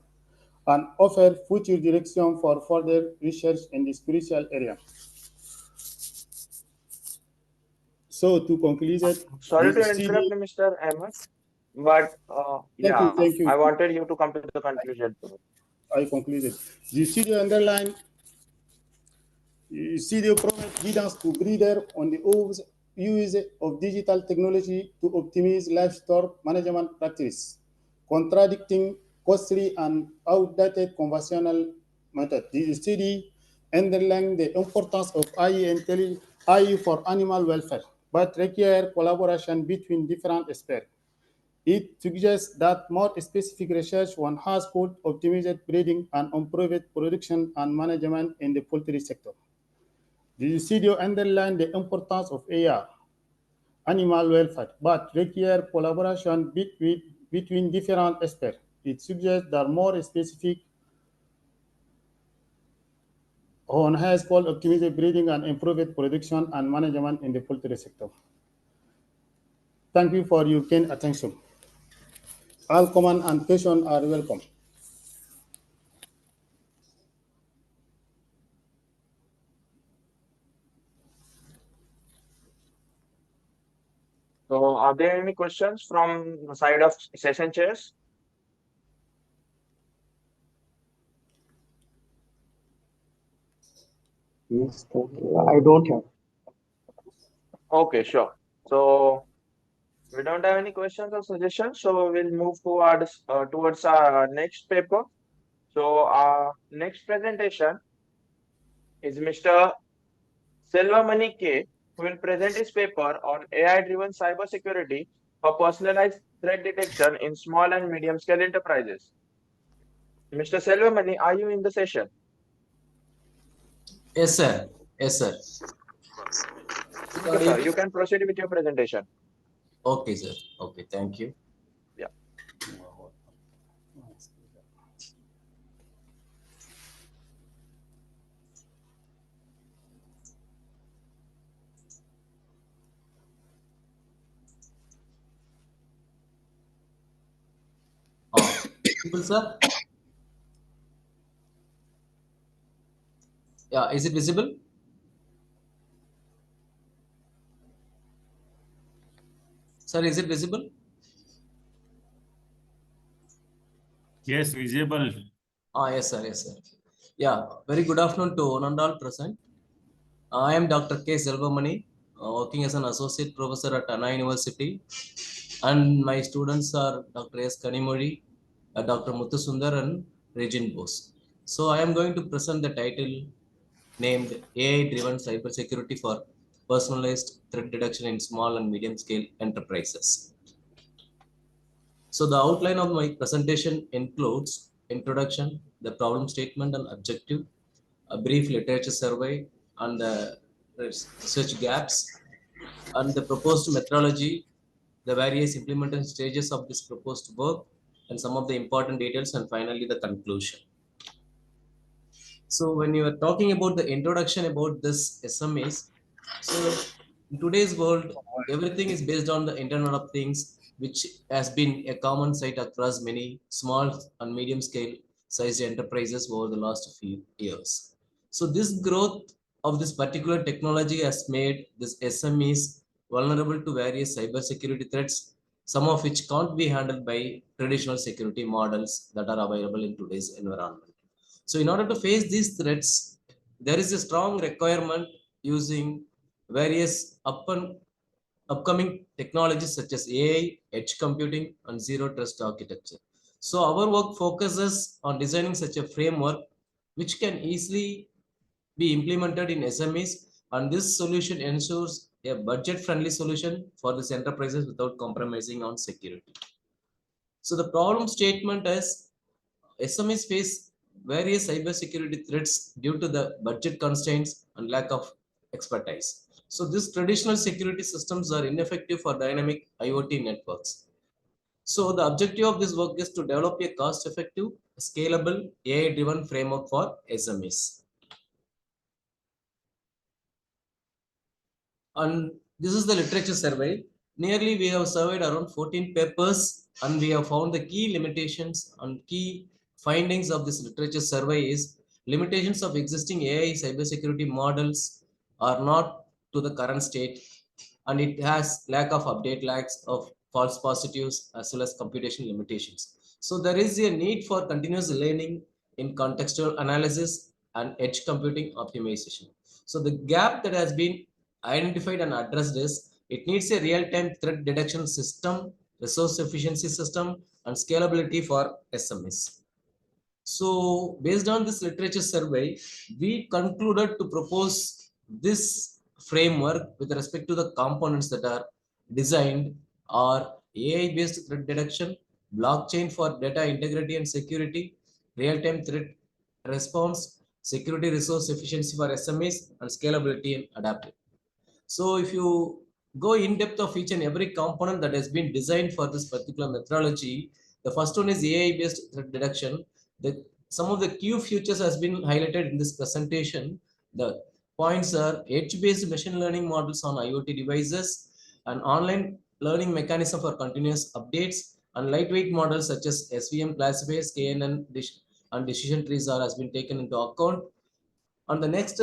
and offer future direction for further research in this crucial area. So to conclude it, Sorry the to interrupt, study. Mr. Ahmed, but Thank you. I wanted you to come to the conclusion. I concluded. The study underline studio provide guidance to breeder on the use of digital technology to optimize livestock management practices, contradicting costly and outdated conventional methods. The study underline the importance of IE for animal welfare, but require collaboration between different experts. It suggests that more specific research on household optimized breeding and improved production and management in the poultry sector. The study underlined the importance of AI, animal welfare, but require collaboration between different experts. It suggests that more specific on household optimized breeding and improved production and management in the poultry sector. Thank you for your kind attention. All comments and questions are welcome. So, are there any questions from the side of session chairs? Yes, I don't have. Okay, sure. So, we don't have any questions or suggestions, so we'll move towards our next paper. So, our next presentation is Mr. Selvamani K, who will present his paper on AI-driven cybersecurity for personalized threat detection in small and medium-scale enterprises. Mr. Selvamani, are you in the session? Yes, sir. Yes, sir. Okay, sir, you can proceed with your presentation. Okay, sir. Okay, thank you. Yeah. Visible, sir? Yeah, is it visible? Sir, is it visible? Yes, visible. Yes, sir. Yes, sir. Yeah, very good afternoon to one and all present. I am Dr. K. Selvamani, working as an associate professor at Anna University, and my students are Dr. S. Kanimori, Dr. Muthusundar, and Regin Bose. So I am going to present the title named AI-driven cybersecurity for personalized threat detection in small and medium-scale enterprises. So the outline of my presentation includes introduction, the problem statement and objective, a brief literature survey and the research gaps, and the proposed methodology, the various implementation stages of this proposed work, and some of the important details, and finally the conclusion. So when you are talking about the introduction about this SMEs, so in today's world, everything is based on the Internet of Things, which has been a common sight across many small and medium scale sized enterprises over the last few years. So this growth of this particular technology has made this SMEs vulnerable to various cybersecurity threats, some of which can't be handled by traditional security models that are available in today's environment. So in order to face these threats, there is a strong requirement using various upcoming technologies such as AI, edge computing, and zero trust architecture. So our work focuses on designing such a framework which can easily be implemented in SMEs, and this solution ensures a budget-friendly solution for these enterprises without compromising on security. So the problem statement is SMEs face various cybersecurity threats due to the budget constraints and lack of expertise. So these traditional security systems are ineffective for dynamic IoT networks. So the objective of this work is to develop a cost-effective, scalable, AI-driven framework for SMEs. And this is the literature survey. Nearly we have surveyed around 14 papers, and we have found the key limitations and key findings of this literature survey is limitations of existing AI cybersecurity models are not to the current state, and it has lack of update, lacks of false positives as well as computation limitations. So there is a need for continuous learning in contextual analysis and edge computing optimization. So the gap that has been identified and addressed is it needs a real-time threat detection system, resource efficiency system, and scalability for SMEs. So based on this literature survey, we concluded to propose this framework with respect to the components that are designed are AI-based threat detection, blockchain for data integrity and security, real-time threat response, security resource efficiency for SMEs, and scalability and adaptive. So if you go in depth of each and every component that has been designed for this particular methodology, the first one is AI-based threat detection. Some of the key features has been highlighted in this presentation. The points are edge-based machine learning models on IoT devices, an online learning mechanism for continuous updates, and lightweight models such as SVM classifiers, KNN, and decision trees has been taken into account. On the next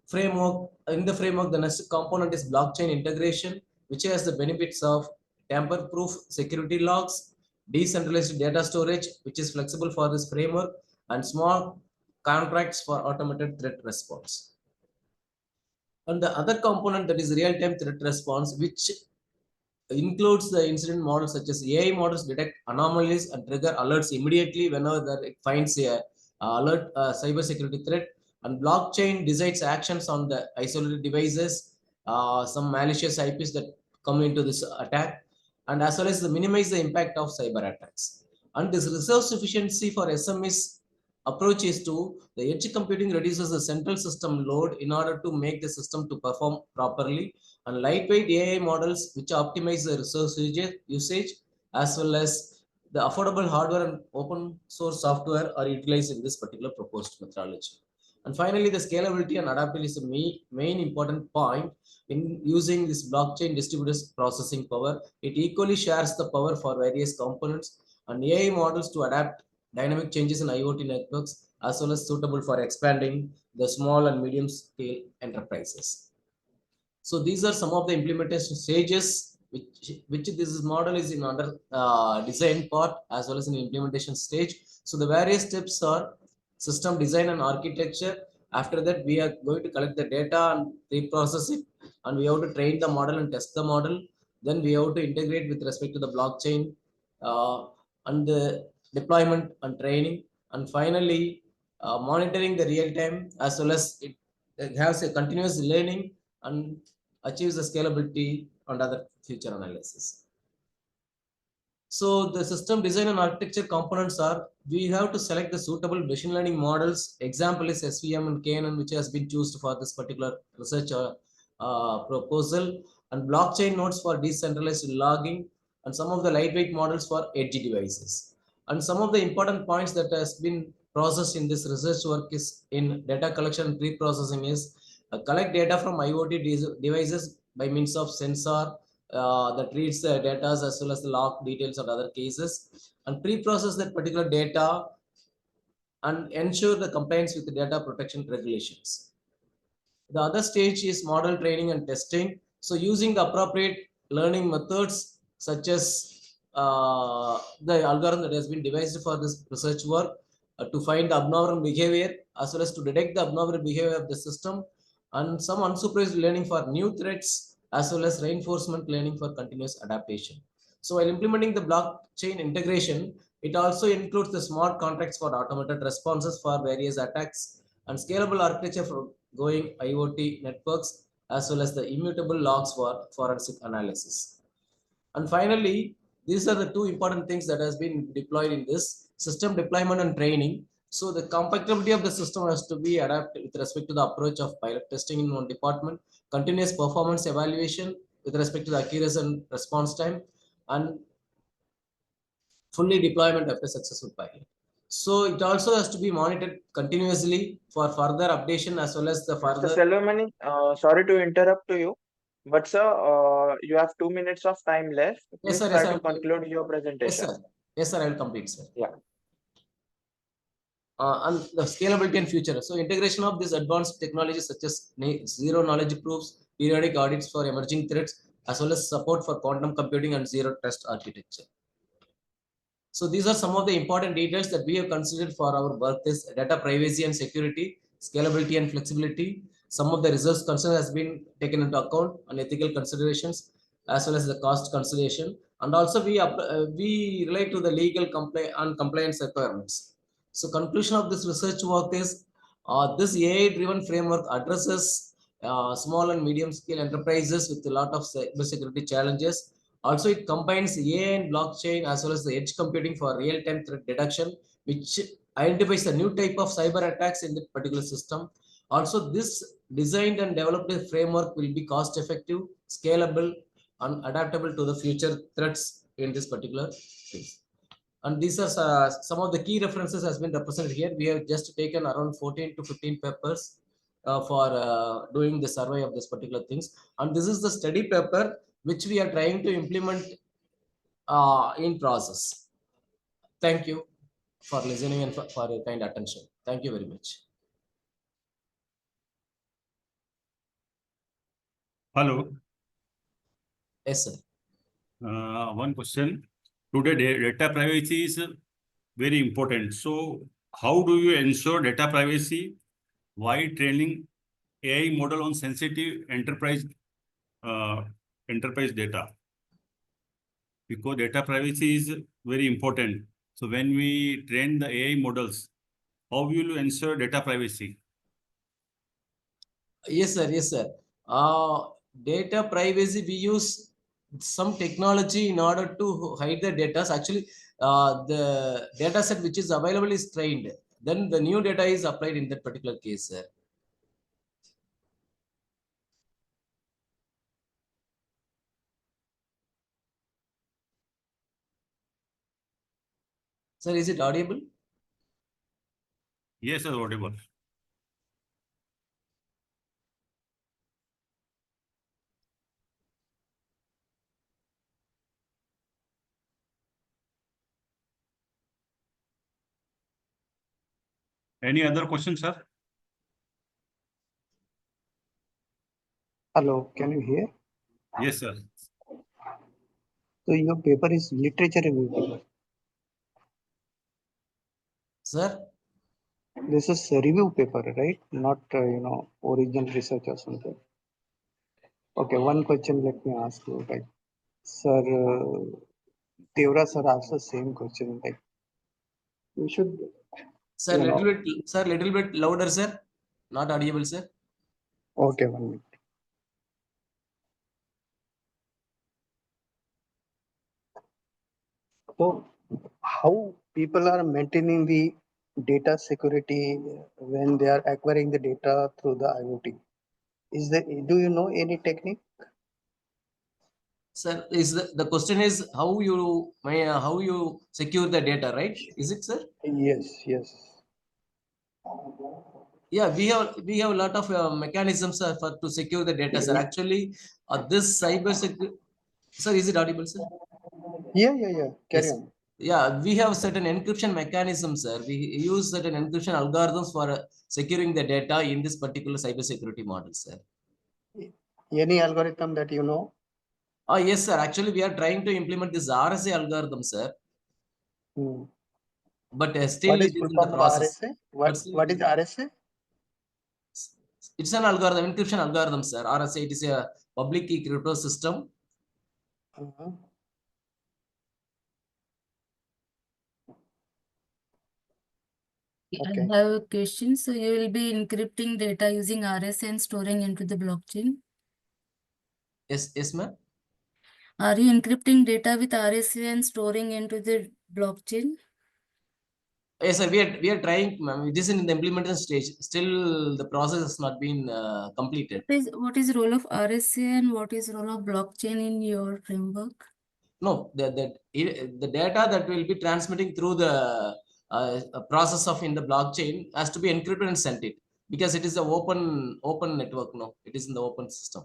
framework, in the framework, the next component is blockchain integration, which has the benefits of tamper-proof security logs, decentralized data storage, which is flexible for this framework, and small contracts for automated threat response. And the other component that is real-time threat response, which includes the incident models such as AI models detect anomalies and trigger alerts immediately whenever it finds a alert cybersecurity threat, and blockchain decides actions on the isolated devices, some malicious IPs that come into this attack, and as well as minimize the impact of cyber attacks. And this resource efficiency for SMEs approach is to the edge computing reduces the central system load in order to make the system to perform properly, and lightweight AI models which optimize the resource usage as well as the affordable hardware and open source software are utilized in this particular proposed methodology. And finally, the scalability and adaptability is the main important point in using this blockchain distributed processing power. It equally shares the power for various components and AI models to adapt dynamic changes in IoT networks as well as suitable for expanding the small and medium scale enterprises. So these are some of the implementation stages which this model is in under design part as well as in implementation stage. So the various steps are system design and architecture. After that, we are going to collect the data and pre-process it, and we have to train the model and test the model. Then we have to integrate with respect to the blockchain and the deployment and training, and finally monitoring the real time as well as it has a continuous learning and achieves the scalability and other future analysis. So the system design and architecture components are, we have to select the suitable machine learning models. Example is SVM and KNN, which has been chosen for this particular research proposal, and blockchain nodes for decentralized logging, and some of the lightweight models for edge devices. And some of the important points that has been processed in this research work is in data collection and pre-processing is collect data from IoT devices by means of sensor that reads the data as well as the log details of other cases, and pre-process that particular data and ensure the compliance with the data protection regulations. The other stage is model training and testing. So using the appropriate learning methods such as the algorithm that has been devised for this research work to find the abnormal behavior as well as to detect the abnormal behavior of the system, and some unsupervised learning for new threats as well as reinforcement learning for continuous adaptation. So while implementing the blockchain integration, it also includes the smart contracts for automated responses for various attacks and scalable architecture for going IoT networks as well as the immutable logs for forensic analysis. And finally, these are the two important things that has been deployed in this system deployment and training. So the compatibility of the system has to be adapted with respect to the approach of pilot testing in one department, continuous performance evaluation with respect to the accuracy and response time, and fully deployment after successful pilot. So it also has to be monitored continuously for further updation as well as the Mr. further. Selvamani, sorry to interrupt to you, but sir, you have 2 minutes of time left. Yes, Please sir. try Yes, to sir. conclude your Yes, presentation. sir. Yes, sir. I will complete, sir. Yeah. And the scalability and future. So integration of these advanced technologies such as zero knowledge proofs, periodic audits for emerging threats, as well as support for quantum computing and zero trust architecture. So these are some of the important details that we have considered for our work: is data privacy and security, scalability and flexibility. Some of the research concern has been taken into account on ethical considerations as well as the cost consideration, and also we relate to the legal and compliance requirements. So conclusion of this research work is this AI-driven framework addresses small and medium-scale enterprises with a lot of cybersecurity challenges. Also, it combines AI and blockchain as well as the edge computing for real-time threat detection, which identifies a new type of cyber attacks in the particular system. Also, this designed and developed framework will be cost-effective, scalable, and adaptable to the future threats in this particular phase. And these are some of the key references has been represented here. We have just taken around 14 to 15 papers for doing the survey of this particular things. And this is the study paper which we are trying to implement in process. Thank you for listening and for your kind attention. Thank you very much. Hello. Yes, sir. One question. Today, data privacy is very important. So, how do you ensure data privacy while training AI model on sensitive enterprise data? Because data privacy is very important. So, when we train the AI models, how will you ensure data privacy? Yes, sir. Yes, sir. Data privacy, we use some technology in order to hide the data. Actually, the data set which is available is trained. Then the new data is applied in that particular case, sir. Sir, is it audible? Yes, sir, audible. Any other questions, sir? Hello, can you hear? Yes, sir. So your paper is literature review paper. Sir? This is a review paper, right? Not, original research or something. Okay, one question let me ask you, like, sir, Devra sir asked the same question, like, you should, Sir, little bit louder, sir. Not audible, sir. okay, 1 minute. So, how people are maintaining the data security when they are acquiring the data through the IoT? Do you know any technique? Sir, is the question is how you secure the data, right? Is it, sir? Yes. Yeah, we have a lot of mechanisms for to secure the data, sir. Actually, this cyber security. Sir, is it audible, sir? Yeah. Carry Yes. on. Yeah, we have certain encryption mechanisms, sir. We use certain encryption algorithms for securing the data in this particular cybersecurity model, sir. Any algorithm that you know? Yes, sir. Actually, we are trying to implement this RSA algorithm, sir. But still What it is is full in the form of process. RSA? What is RSA? It's an algorithm, encryption algorithm, sir. RSA, it is a public key crypto system. Okay. I have a question. So you will be encrypting data using RSA and storing into the blockchain. Yes, ma'am. Are you encrypting data with RSA and storing into the blockchain? Yes, sir. We are trying. This is in the implementation stage. Still, the process has not been completed. What is role of RSA and what is role of blockchain in your framework? No, the data that will be transmitting through the process of in the blockchain has to be encrypted and sent it, because it is an open network. No, it is in the open system.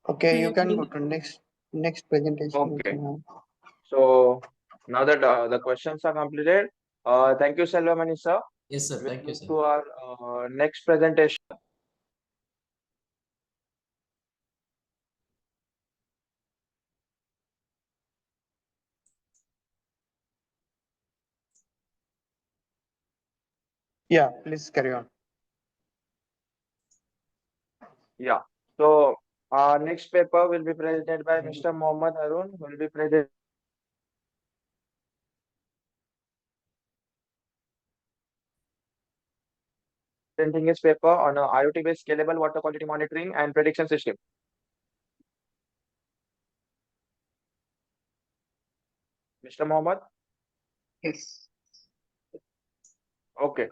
Okay, you can go Thank to next presentation. You Okay. can have. So now that the questions are completed, thank you, Selvamani sir. Yes, sir. We'll Thank you, move sir. to our next presentation. Yeah, please carry on. Yeah. So our next paper will be presented by Mr. Mohammad Harun, who will be presenting his paper on a IoT-based scalable water quality monitoring and prediction system. Mr. Mohammed? Yes. Okay.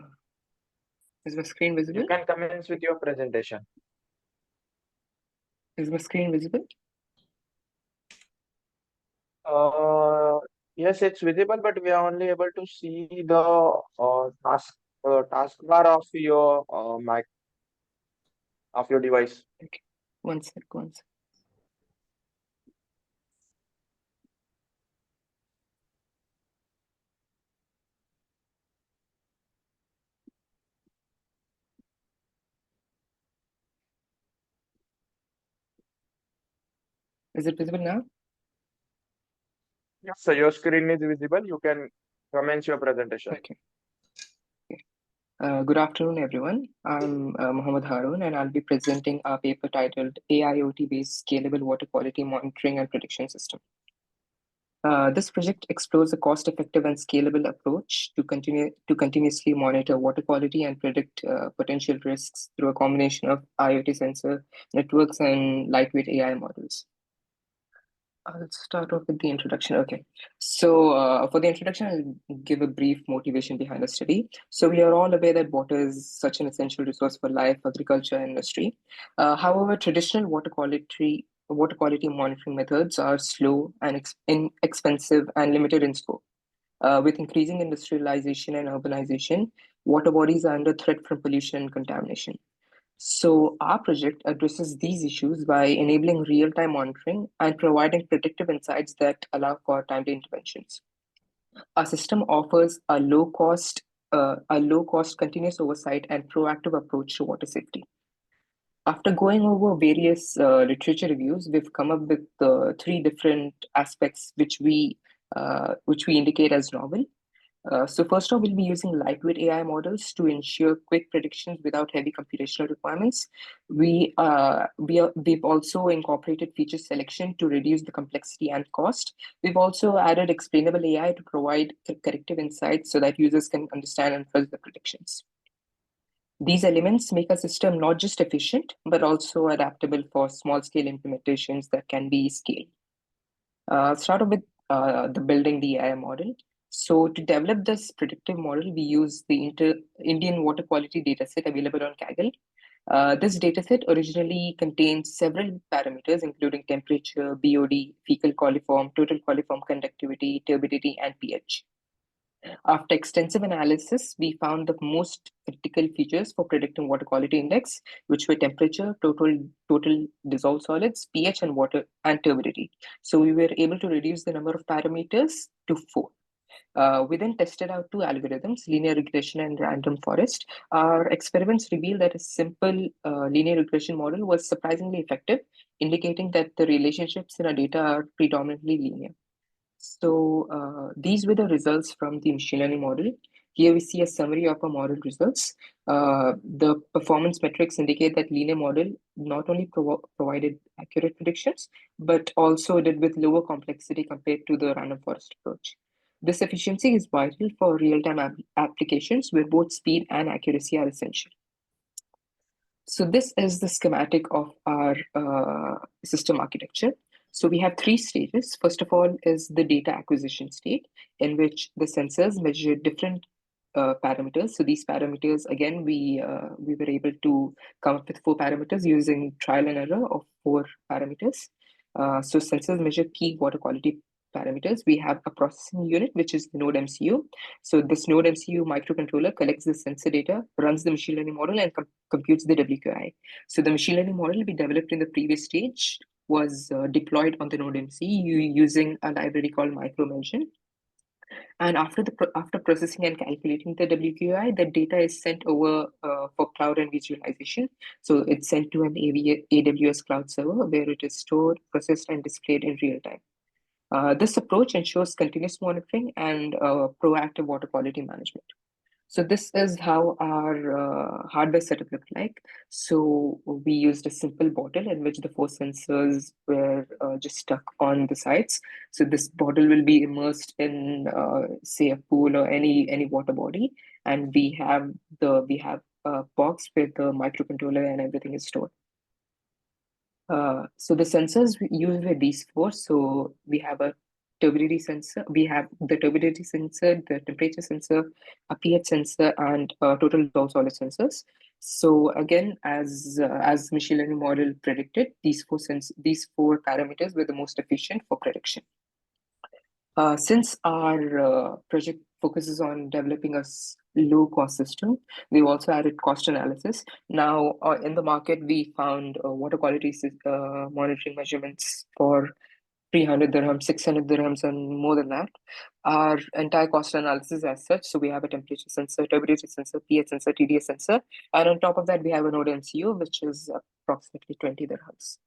Is my screen visible? You can commence with your presentation. Is my screen visible? Yes, it's visible, but we are only able to see the taskbar of your mic of your device. Okay. One sec. Is it visible now? Yes, so your screen is visible. You can commence your presentation. Okay. Good afternoon, everyone. I'm Mohammad Harun, and I'll be presenting our paper titled AIoT-based Scalable Water Quality Monitoring and Prediction System. This project explores a cost-effective and scalable approach to continuously monitor water quality and predict potential risks through a combination of IoT sensor networks and lightweight AI models. I'll start off with the introduction. Okay. So for the introduction, I'll give a brief motivation behind the study. So we are all aware that water is such an essential resource for life, agriculture, and industry. However, traditional water quality monitoring methods are slow and inexpensive and limited in scope. With increasing industrialization and urbanization, water bodies are under threat from pollution and contamination. So our project addresses these issues by enabling real-time monitoring and providing predictive insights that allow for timely interventions. Our system offers a low-cost continuous oversight and proactive approach to water safety. After going over various literature reviews, we've come up with three different aspects which we indicate as novel. So first off, we'll be using lightweight AI models to ensure quick predictions without heavy computational requirements. We've also incorporated feature selection to reduce the complexity and cost. We've also added explainable AI to provide corrective insights so that users can understand and trust the predictions. These elements make a system not just efficient, but also adaptable for small-scale implementations that can be scaled. Start off with the building the AI model. So to develop this predictive model, we use the Indian water quality dataset available on Kaggle. This dataset originally contains several parameters, including temperature, BOD, fecal coliform, total coliform conductivity, turbidity, and pH. After extensive analysis, we found the most critical features for predicting water quality index, which were temperature, total dissolved solids, pH, and water and turbidity. So we were able to reduce the number of parameters to 4. We then tested out 2 algorithms, linear regression and random forest. Our experiments revealed that a simple linear regression model was surprisingly effective, indicating that the relationships in our data are predominantly linear. So these were the results from the machine learning model. Here we see a summary of our model results. The performance metrics indicate that linear model not only provided accurate predictions, but also did with lower complexity compared to the random forest approach. This efficiency is vital for real-time applications where both speed and accuracy are essential. So this is the schematic of our system architecture. So we have three stages. First of all is the data acquisition state, in which the sensors measure different parameters. So these parameters, again, we were able to come up with 4 parameters using trial and error of 4 parameters. So sensors measure key water quality parameters. We have a processing unit, which is the node MCU. So this node MCU microcontroller collects the sensor data, runs the machine learning model, and computes the WQI. So the machine learning model we developed in the previous stage was deployed on the node MCU using a library called micromension. And after processing and calculating the WQI, the data is sent over for cloud and visualization. So it's sent to an AWS cloud server where it is stored, processed, and displayed in real time. This approach ensures continuous monitoring and proactive water quality management. So this is how our hardware setup looked like. So we used a simple bottle in which the 4 sensors were just stuck on the sides. So this bottle will be immersed in, say, a pool or any water body, and we have a box where the microcontroller and everything is stored. So the sensors we use were these 4. So we have a turbidity sensor, we have the turbidity sensor, the temperature sensor, a pH sensor, and total dissolved solid sensors. So again, as machine learning model predicted, these 4 parameters were the most efficient for prediction. Since our project focuses on developing a low-cost system, we've also added cost analysis. Now, in the market, we found water quality monitoring measurements for 300 dirhams, 600 dirhams, and more than that. Our entire cost analysis as such, so we have a temperature sensor, turbidity sensor, pH sensor, TDS sensor, and on top of that, we have a node MCU, which is approximately 20 dirhams.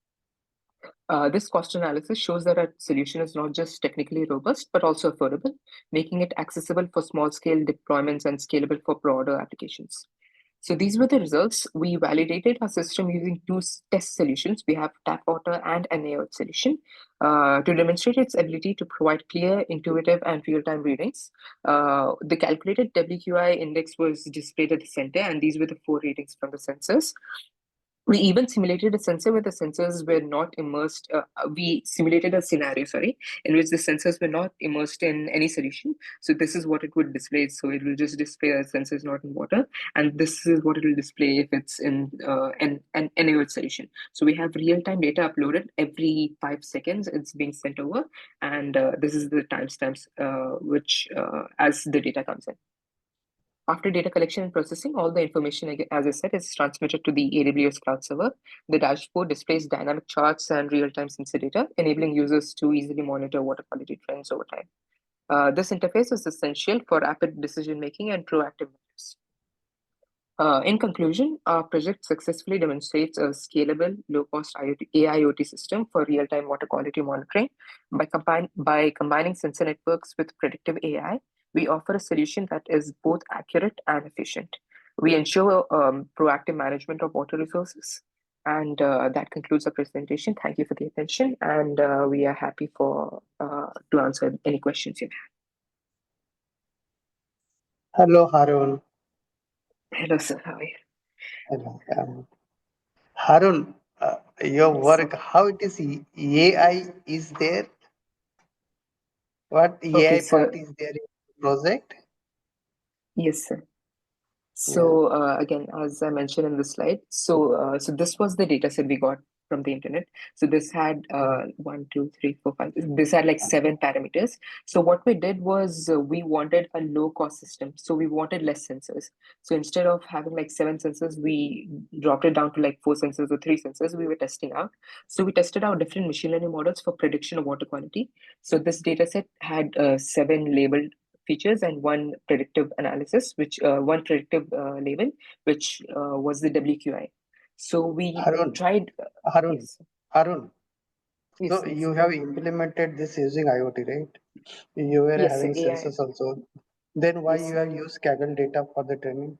This cost analysis shows that our solution is not just technically robust, but also affordable, making it accessible for small-scale deployments and scalable for broader applications. So these were the results. We validated our system using 2 test solutions. We have tap water and an AOT solution to demonstrate its ability to provide clear, intuitive, and real-time readings. The calculated WQI index was displayed at the center, and these were the 4 readings from the sensors. We even simulated a sensor where the sensors were not immersed. We simulated a scenario, in which the sensors were not immersed in any solution. So this is what it would display. So it will just display a sensors not in water, and this is what it will display if it's in an AOT solution. So we have real-time data uploaded every 5 seconds. It's being sent over, and this is the timestamps which as the data comes in. After data collection and processing, all the information, as I said, is transmitted to the AWS cloud server. The dashboard displays dynamic charts and real-time sensor data, enabling users to easily monitor water quality trends over time. This interface is essential for rapid decision-making and proactive measures. In conclusion, our project successfully demonstrates a scalable, low-cost AIoT system for real-time water quality monitoring. By combining sensor networks with predictive AI, we offer a solution that is both accurate and efficient. We ensure proactive management of water resources. And that concludes our presentation. Thank you for the attention, and we are happy to answer any questions you Hello, Harun. have. Hello, sir. How are you? Hello. Harun, your Yes, work, sir. how it is AI is there? What Okay, AI so part is there in the project? yes, sir. Yeah. So again, as I mentioned in the slide, so this was the data set we got from the internet. So this had 1, 2, 3, 4, 5. This had like 7 parameters. So what we did was we wanted a low cost system. So we wanted less sensors. So instead of having like 7 sensors, we dropped it down to like 4 sensors or 3 sensors we were testing out. So we tested out different machine learning models for prediction of water quality. So this data set had 7 labeled features and 1 predictive analysis, which 1 predictive label, which was the WQI. So we Harun, tried. Harun, Yes, Harun. yes, So yes, you have implemented this using IoT, right? You were yes, having AI. sensors also. Then why Yes. you have used Kaggle data for the training?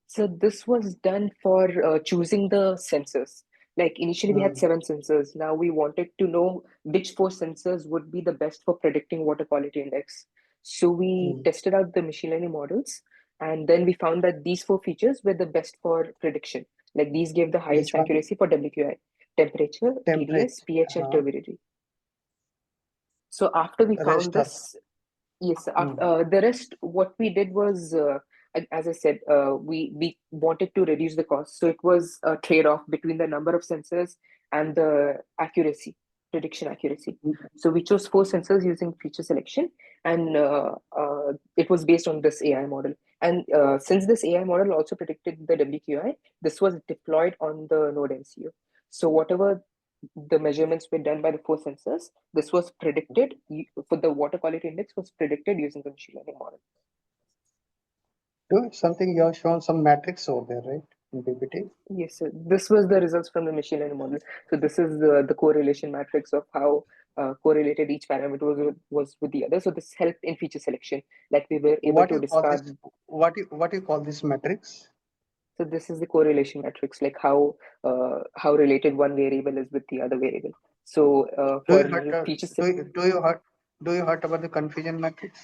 So this was done for choosing the sensors. Like initially we had Hmm. 7 sensors. Now we wanted to know which 4 sensors would be the best for predicting water quality index. So we Hmm. tested out the machine learning models, and then we found that these 4 features were the best for prediction. Like these give the highest Which one? accuracy for WQI: temperature, Temperature. TDS, pH, and turbidity. So after we found Rest are. this, yes, the rest, what we did was, as I said, we wanted to reduce the cost. So it was a trade-off between the number of sensors and the accuracy, prediction accuracy. So we chose 4 sensors using feature selection, and it was based on this AI model. And since this AI model also predicted the WQI, this was deployed on the node MCU. So whatever the measurements were done by the 4 sensors, this was predicted for the water quality index was predicted using the machine learning model. Something you have shown some matrix over there, right? In PPT. Yes, sir. This was the results from the machine learning model. So this is the correlation matrix of how correlated each parameter was with the other. So this helped in feature selection. Like we were able to discard. What you call this matrix? So this is the correlation matrix, like how related one variable is with the other variable. So for features. Do you heard about the confusion matrix?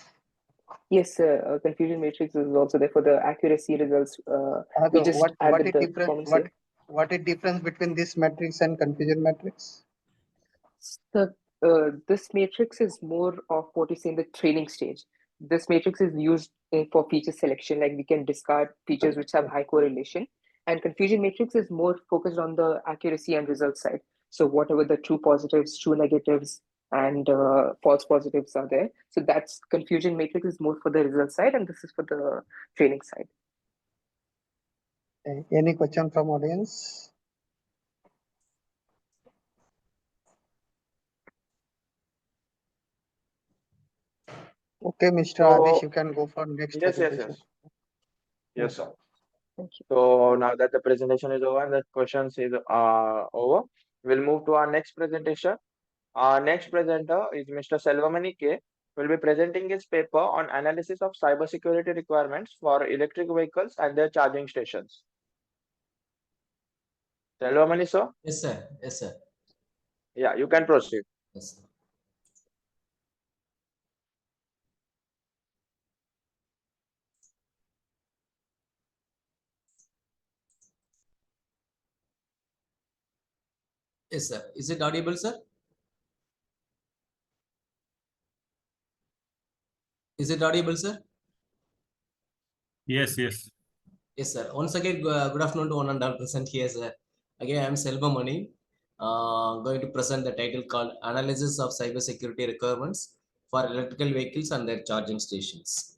Yes, confusion matrix is also there for the accuracy results. We just added the comments here. What is difference between this matrix and confusion matrix? So this matrix is more of what you say in the training stage. This matrix is used for feature selection, like we can discard features which have high correlation. And confusion matrix is more focused on the accuracy and result side. So whatever the true positives, true negatives, and false positives are there. So that's confusion matrix is more for the result side, and this is for the training side. Any question from audience? Okay, Mr. Adish, you can go for next presentation. Yes, sir. Thank you. So now that the presentation is over and the questions is over, we'll move to our next presentation. Our next presenter is Mr. Selvamani K. Will be presenting his paper on analysis of cybersecurity requirements for electric vehicles and their charging stations. Selvamani, sir? Yes, sir. Yes, sir. Yeah, you can proceed. Yes, sir. Yes, sir. Is it audible, sir? Is it audible, sir? Yes, yes. Yes, sir. Once again, good afternoon to one and all present here, sir. Again, I am Selvamani, going to present the title called Analysis of Cybersecurity Requirements for Electrical Vehicles and Their Charging Stations.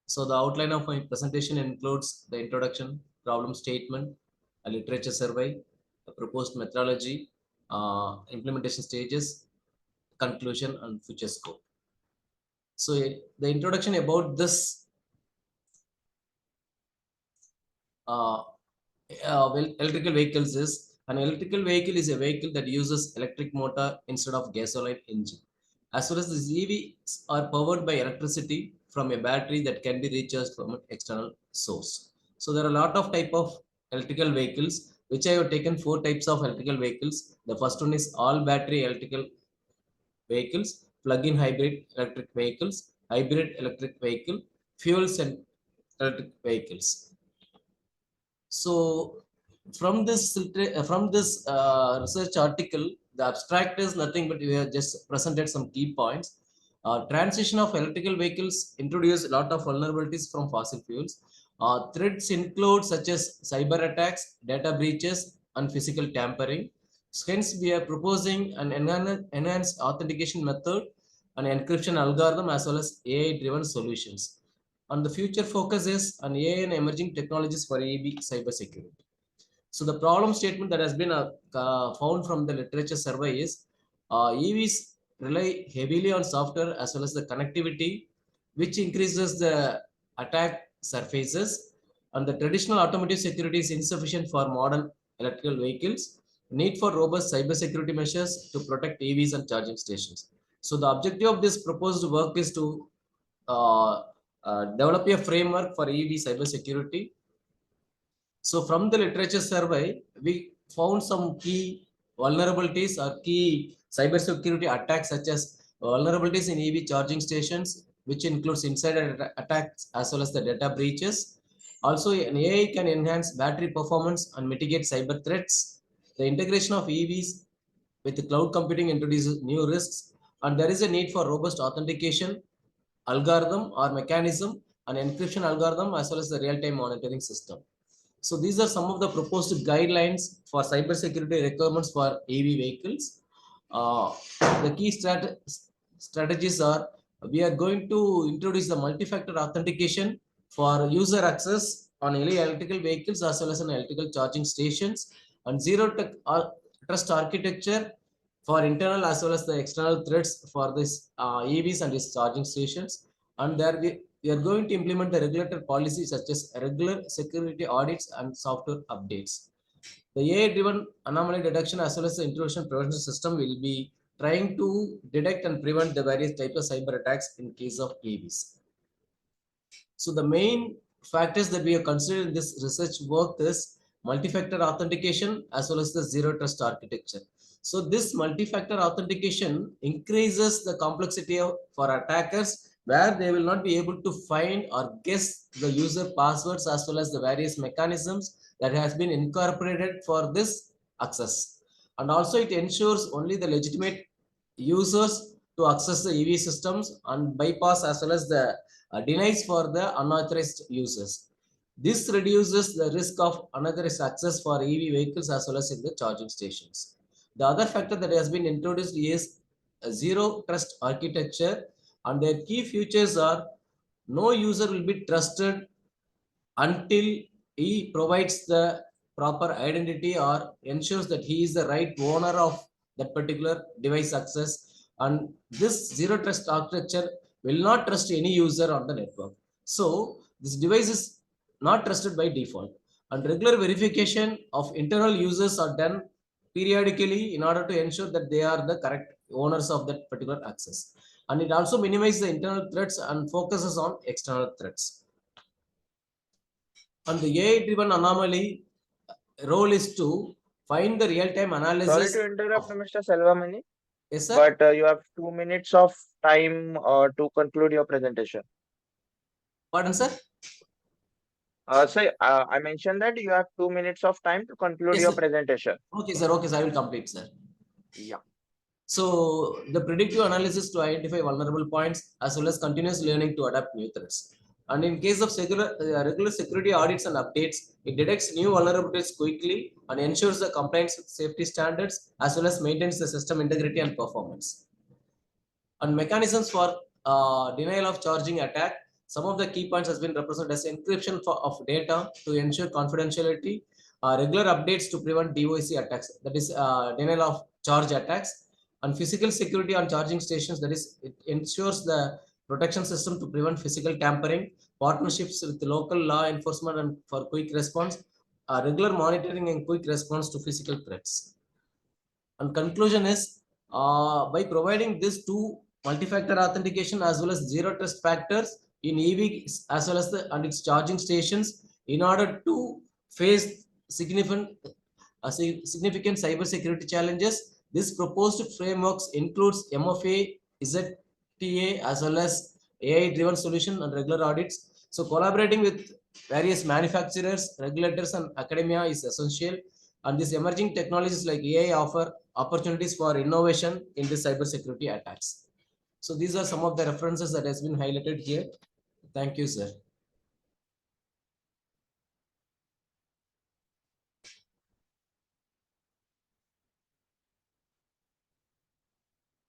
So the outline of my presentation includes the introduction, problem statement, a literature survey, a proposed methodology, implementation stages, conclusion, and future scope. So the introduction about this electrical vehicles is an electrical vehicle is a vehicle that uses electric motor instead of gasoline engine. As well as the EVs are powered by electricity from a battery that can be recharged from an external source. So there are a lot of type of electrical vehicles, which I have taken 4 types of electrical vehicles. The first one is all battery electrical vehicles, plug-in hybrid electric vehicles, hybrid electric vehicle, fuel cell electric vehicles. So from this research article, the abstract is nothing but we have just presented some key points. Transition of electrical vehicles introduce a lot of vulnerabilities from fossil fuels. Threats include such as cyber attacks, data breaches, and physical tampering. Hence, we are proposing an enhanced authentication method, an encryption algorithm, as well as AI-driven solutions. And the future focus is on AI and emerging technologies for EV cybersecurity. So the problem statement that has been found from the literature survey is EVs rely heavily on software as well as the connectivity, which increases the attack surfaces, and the traditional automotive security is insufficient for modern electrical vehicles. Need for robust cybersecurity measures to protect EVs and charging stations. So the objective of this proposed work is to develop a framework for EV cybersecurity. So from the literature survey, we found some key vulnerabilities or key cybersecurity attacks such as vulnerabilities in EV charging stations, which includes insider attacks as well as the data breaches. Also, an AI can enhance battery performance and mitigate cyber threats. The integration of EVs with cloud computing introduces new risks, and there is a need for robust authentication algorithm or mechanism, an encryption algorithm, as well as the real-time monitoring system. So these are some of the proposed guidelines for cybersecurity requirements for EV vehicles. The key strategies are, we are going to introduce the multi-factor authentication for user access on any electrical vehicles as well as on electrical charging stations, and zero trust architecture for internal as well as the external threats for this EVs and its charging stations. And there we are going to implement the regulator policies such as regular security audits and software updates. The AI-driven anomaly detection as well as the intrusion prevention system will be trying to detect and prevent the various types of cyber attacks in case of EVs. So the main factors that we have considered in this research work is multi-factor authentication as well as the zero trust architecture. So this multi-factor authentication increases the complexity for attackers, where they will not be able to find or guess the user passwords as well as the various mechanisms that has been incorporated for this access. And also it ensures only the legitimate users to access the EV systems and bypass as well as the denies for the unauthorized users. This reduces the risk of unauthorized access for EV vehicles as well as in the charging stations. The other factor that has been introduced is a zero trust architecture, and their key features are no user will be trusted until he provides the proper identity or ensures that he is the right owner of that particular device access. And this zero trust architecture will not trust any user on the network. So this device is not trusted by default. And regular verification of internal users are done periodically in order to ensure that they are the correct owners of that particular access. And it also minimizes the internal threats and focuses on external threats. And the AI-driven anomaly role is to find the real-time analysis. Sorry to interrupt, Mr. Selvamani, Yes, sir. but you have 2 minutes of time to conclude your presentation. Pardon, sir? I mentioned that you have 2 minutes of time to conclude Yes, your sir. presentation. Okay, sir. Okay, sir. I will complete, sir. Yeah. So the predictive analysis to identify vulnerable points as well as continuous learning to adapt new threats. And in case of regular security audits and updates, it detects new vulnerabilities quickly and ensures the compliance with safety standards as well as maintains the system integrity and performance. And mechanisms for denial of charging attack. Some of the key points has been represented as encryption of data to ensure confidentiality, regular updates to prevent DOC attacks, that is denial of charge attacks, and physical security on charging stations, that is it ensures the protection system to prevent physical tampering, partnerships with local law enforcement and for quick response, regular monitoring and quick response to physical threats. And conclusion is, by providing these two multi-factor authentication as well as zero trust factors in EV as well as and its charging stations, in order to face significant cybersecurity challenges, this proposed frameworks includes MFA, ICTIS as well as AI-driven solution and regular audits. So collaborating with various manufacturers, regulators, and academia is essential. And these emerging technologies like AI offer opportunities for innovation in the cybersecurity attacks. So these are some of the references that has been highlighted here. Thank you, sir.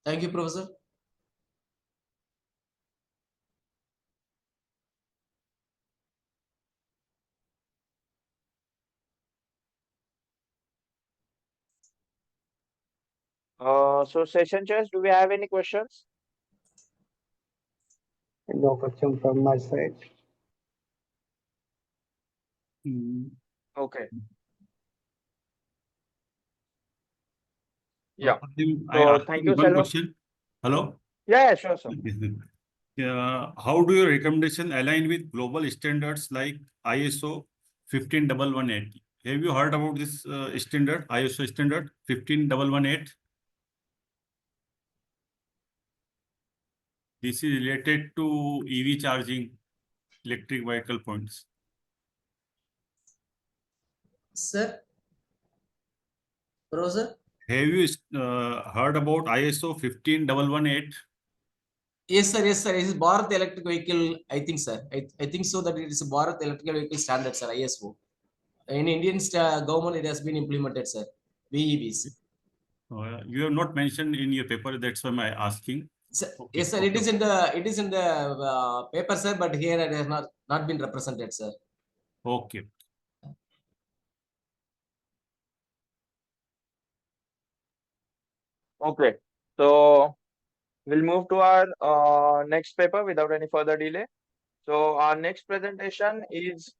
Thank you, Professor. So session chairs, do we have any questions? No question from my side. Okay. Yeah. I So ask thank you you, one Selvam. question. Hello? Yeah, sure, sir. How do your recommendation align with global standards like ISO 15118? Have you heard about this standard, ISO standard 15118? This is related to EV charging, electric vehicle points. Sir, browser. Have you heard about ISO 15118? Yes, sir. Yes, sir. It is Bharat Electric Vehicle. I think, sir. I think so that it is a Bharat Electric Vehicle Standard, sir. ISO. In Indian government, it has been implemented, sir. BEVs. You have not mentioned in your paper. That's why I'm asking. Sir, Okay, yes, sir. okay. It is in the paper, sir. But here it has not been represented, sir. Okay. Okay, so we'll move to our next paper without any further delay. So our next presentation is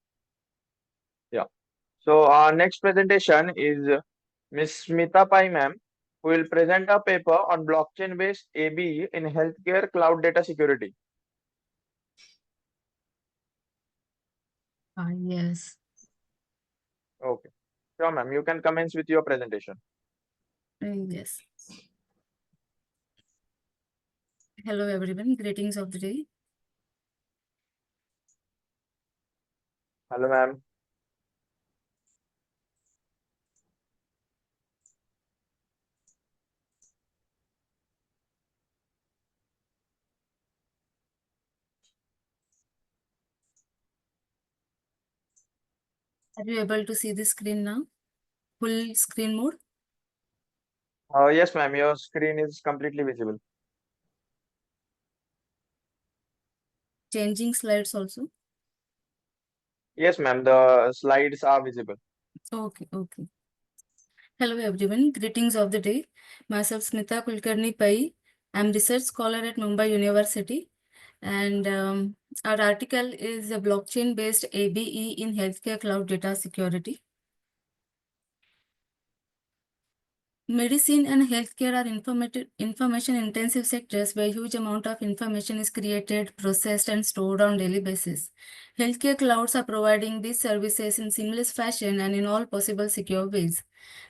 Ms. Smita Pai ma'am, who will present a paper on blockchain-based ABE in healthcare cloud data security. Yes. Okay, sure ma'am, you can commence with your presentation. Yes. Hello, everyone. Greetings of the day. Hello ma'am. Are you able to see the screen now? Full screen mode? Yes ma'am, your screen is completely visible. Changing slides also? Yes ma'am, the slides are visible. Okay, okay. Hello everyone, greetings of the day. Myself Smita Kulkarni Pai. I'm research scholar at Mumbai University, and our article is a blockchain-based ABE in healthcare cloud data security. Medicine and healthcare are information-intensive sectors where huge amount of information is created, processed, and stored on daily basis. Healthcare clouds are providing these services in seamless fashion and in all possible secure ways.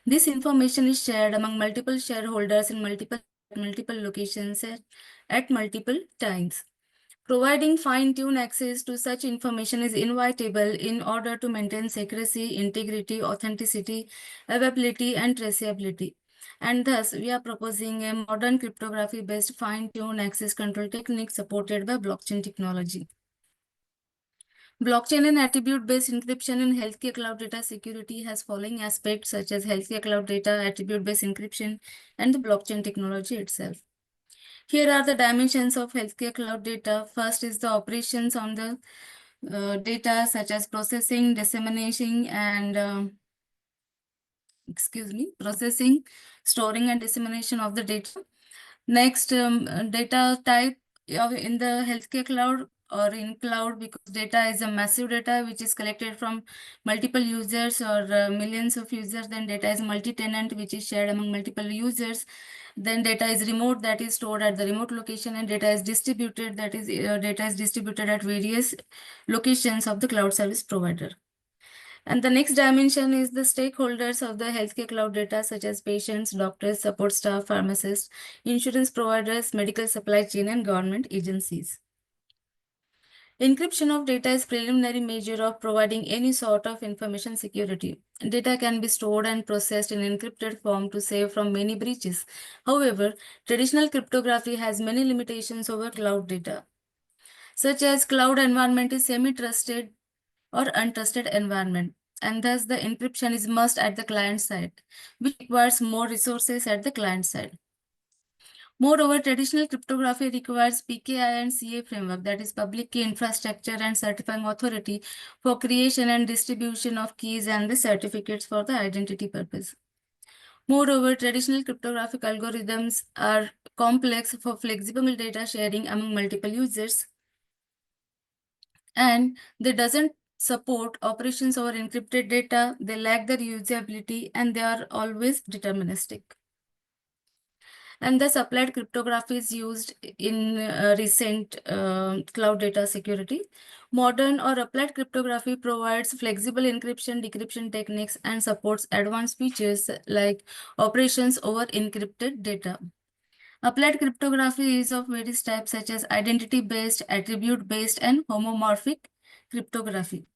This information is shared among multiple shareholders in multiple locations at multiple times. Providing fine-tuned access to such information is inevitable in order to maintain secrecy, integrity, authenticity, availability, and traceability. And thus, we are proposing a modern cryptography-based fine-tuned access control technique supported by blockchain technology. Blockchain and attribute-based encryption in healthcare cloud data security has following aspects such as healthcare cloud data, attribute-based encryption, and the blockchain technology itself. Here are the dimensions of healthcare cloud data. First is the operations on the data such as processing, dissemination, and processing, storing, and dissemination of the data. Next, data type in the healthcare cloud or in cloud, because data is a massive data which is collected from multiple users or millions of users. Then data is multi-tenant, which is shared among multiple users. Then data is remote, that is stored at the remote location, and data is distributed, that is data is distributed at various locations of the cloud service provider. And the next dimension is the stakeholders of the healthcare cloud data, such as patients, doctors, support staff, pharmacists, insurance providers, medical supply chain, and government agencies. Encryption of data is preliminary measure of providing any sort of information security. Data can be stored and processed in encrypted form to save from many breaches. However, traditional cryptography has many limitations over cloud data, such as cloud environment is semi-trusted or untrusted environment, and thus the encryption is must at the client side, which requires more resources at the client side. Moreover, traditional cryptography requires PKI and CA framework, that is Public Key Infrastructure and Certifying Authority, for creation and distribution of keys and the certificates for the identity purpose. Moreover, traditional cryptographic algorithms are complex for flexible data sharing among multiple users, and they doesn't support operations over encrypted data. They lack the reusability, and they are always deterministic. And thus applied cryptography is used in recent cloud data security. Modern or applied cryptography provides flexible encryption, decryption techniques, and supports advanced features like operations over encrypted data. Applied cryptography is of various types such as identity-based, attribute-based, and homomorphic cryptography,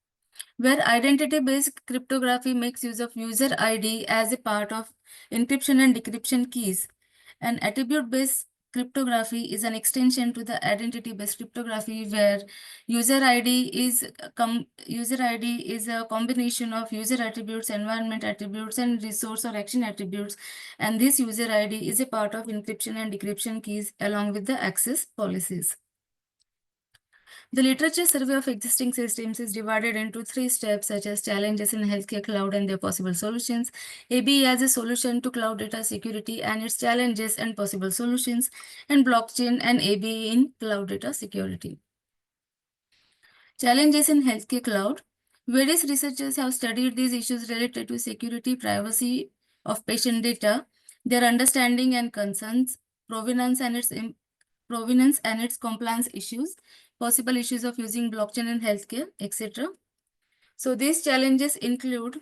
where identity-based cryptography makes use of user ID as a part of encryption and decryption keys, and attribute-based cryptography is an extension to the identity-based cryptography where user ID is a combination of user attributes, environment attributes, and resource or action attributes, and this user ID is a part of encryption and decryption keys along with the access policies. The literature survey of existing systems is divided into 3 steps, such as challenges in healthcare cloud and their possible solutions, ABE as a solution to cloud data security and its challenges and possible solutions, and blockchain and ABE in cloud data security. Challenges in healthcare cloud. Various researchers have studied these issues related to security, privacy of patient data, their understanding and concerns, provenance and its compliance issues, possible issues of using blockchain in healthcare, etc. So these challenges include,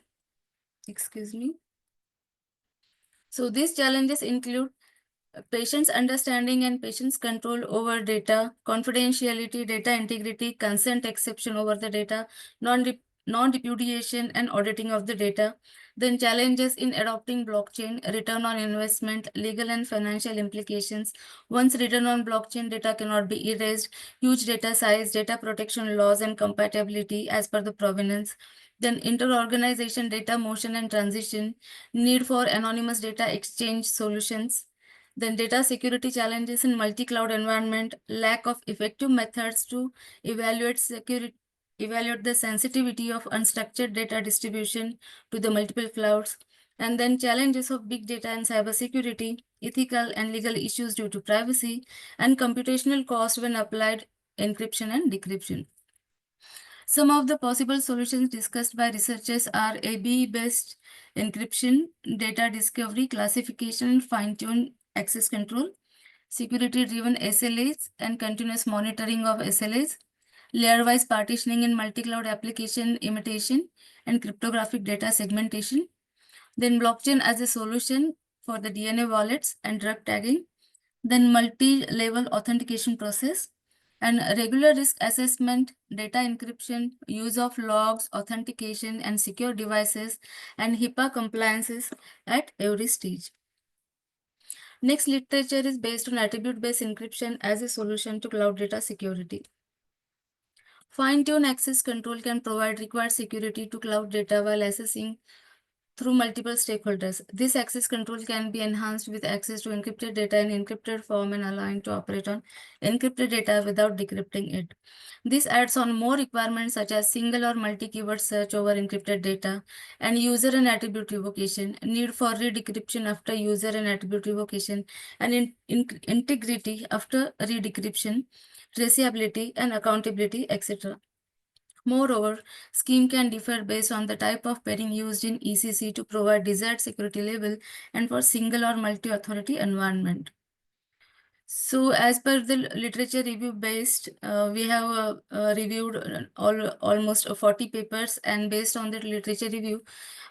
patient's understanding and patient's control over data, confidentiality, data integrity, consent exception over the data, non-repudiation and auditing of the data. Then challenges in adopting blockchain, return on investment, legal and financial implications. Once written on blockchain, data cannot be erased, huge data size, data protection laws and compatibility as per the provenance. Then inter-organization data motion and transition, need for anonymous data exchange solutions. Then data security challenges in multi-cloud environment, lack of effective methods to evaluate the sensitivity of unstructured data distribution to the multiple clouds, and then challenges of big data and cybersecurity, ethical and legal issues due to privacy, and computational cost when applied encryption and decryption. Some of the possible solutions discussed by researchers are ABE-based encryption, data discovery, classification, fine-tune access control, security-driven SLAs and continuous monitoring of SLAs, layer-wise partitioning in multi-cloud application imitation, and cryptographic data segmentation. Then blockchain as a solution for the DNA wallets and drug tagging. Then multi-level authentication process, and regular risk assessment, data encryption, use of logs, authentication, and secure devices, and HIPAA compliances at every stage. Next literature is based on attribute-based encryption as a solution to cloud data security. Fine-tune access control can provide required security to cloud data while assessing through multiple stakeholders. This access control can be enhanced with access to encrypted data in encrypted form and allowing to operate on encrypted data without decrypting it. This adds on more requirements such as single or multi-keyword search over encrypted data and user and attribute revocation, need for re-decryption after user and attribute revocation, and integrity after re-decryption, traceability and accountability, etc. Moreover, scheme can differ based on the type of pairing used in ECC to provide desired security level and for single or multi-authority environment. So as per the literature review based, we have reviewed almost 40 papers, and based on the literature review,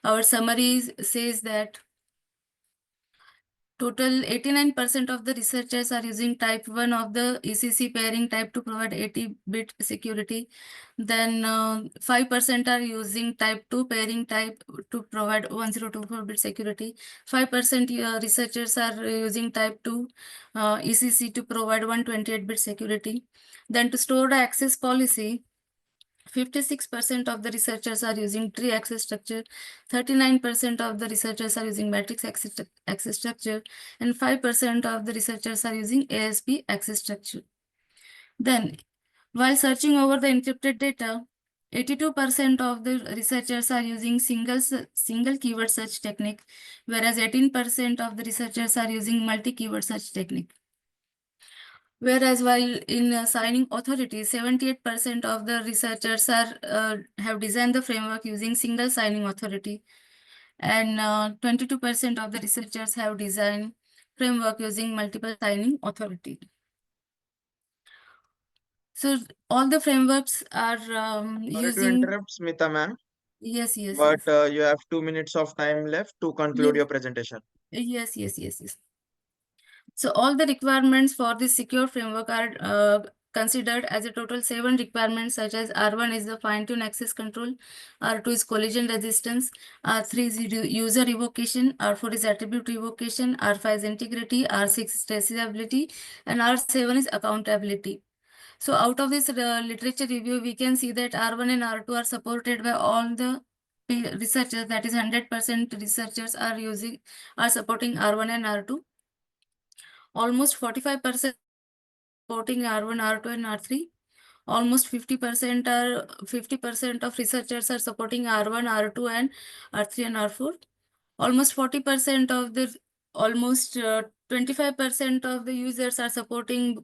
our summary says that total 89% of the researchers are using type 1 of the ECC pairing type to provide 80-bit security. Then 5% are using type 2 pairing type to provide 1024-bit security. 5% researchers are using type 2 ECC to provide 128-bit security. Then to store the access policy, 56% of the researchers are using tree access structure, 39% of the researchers are using matrix access structure, and 5% of the researchers are using ASP access structure. Then, while searching over the encrypted data, 82% of the researchers are using single keyword search technique, whereas 18% of the researchers are using multi-keyword search technique. Whereas while in signing authority, 78% of the researchers have designed the framework using single signing authority, and 22% of the researchers have designed framework using multiple signing authority. So all the frameworks are Sorry to using. interrupt, Smita ma'am, Yes, yes, but yes. you have 2 minutes of time left to conclude Yes. your presentation. Yes. So all the requirements for this secure framework are considered as a total 7 requirements, such as R1 is the fine-tune access control, R2 is collision resistance, R3 is user revocation, R4 is attribute revocation, R5 is integrity, R6 is traceability, and R7 is accountability. So out of this literature review, we can see that R1 and R2 are supported by all the researchers, that is 100% researchers are supporting R1 and R2. Almost 45% supporting R1, R2, and R3. Almost 50% of researchers are supporting R1, R2, and R3 and R4. Almost 40% of the 25% of the users are supporting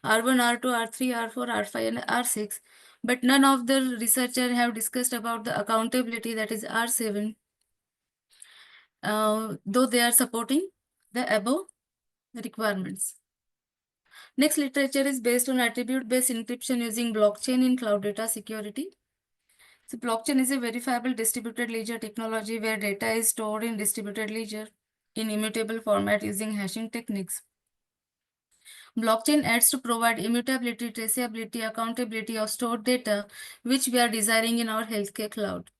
R1, R2, R3, R4, R5, and R6. But none of the researchers have discussed about the accountability, that is R7. Though they are supporting the above requirements. Next literature is based on attribute-based encryption using blockchain in cloud data security. So blockchain is a verifiable distributed ledger technology where data is stored in distributed ledger in immutable format using hashing techniques. Blockchain aids to provide immutability, traceability, accountability of stored data, which we are desiring in our healthcare cloud.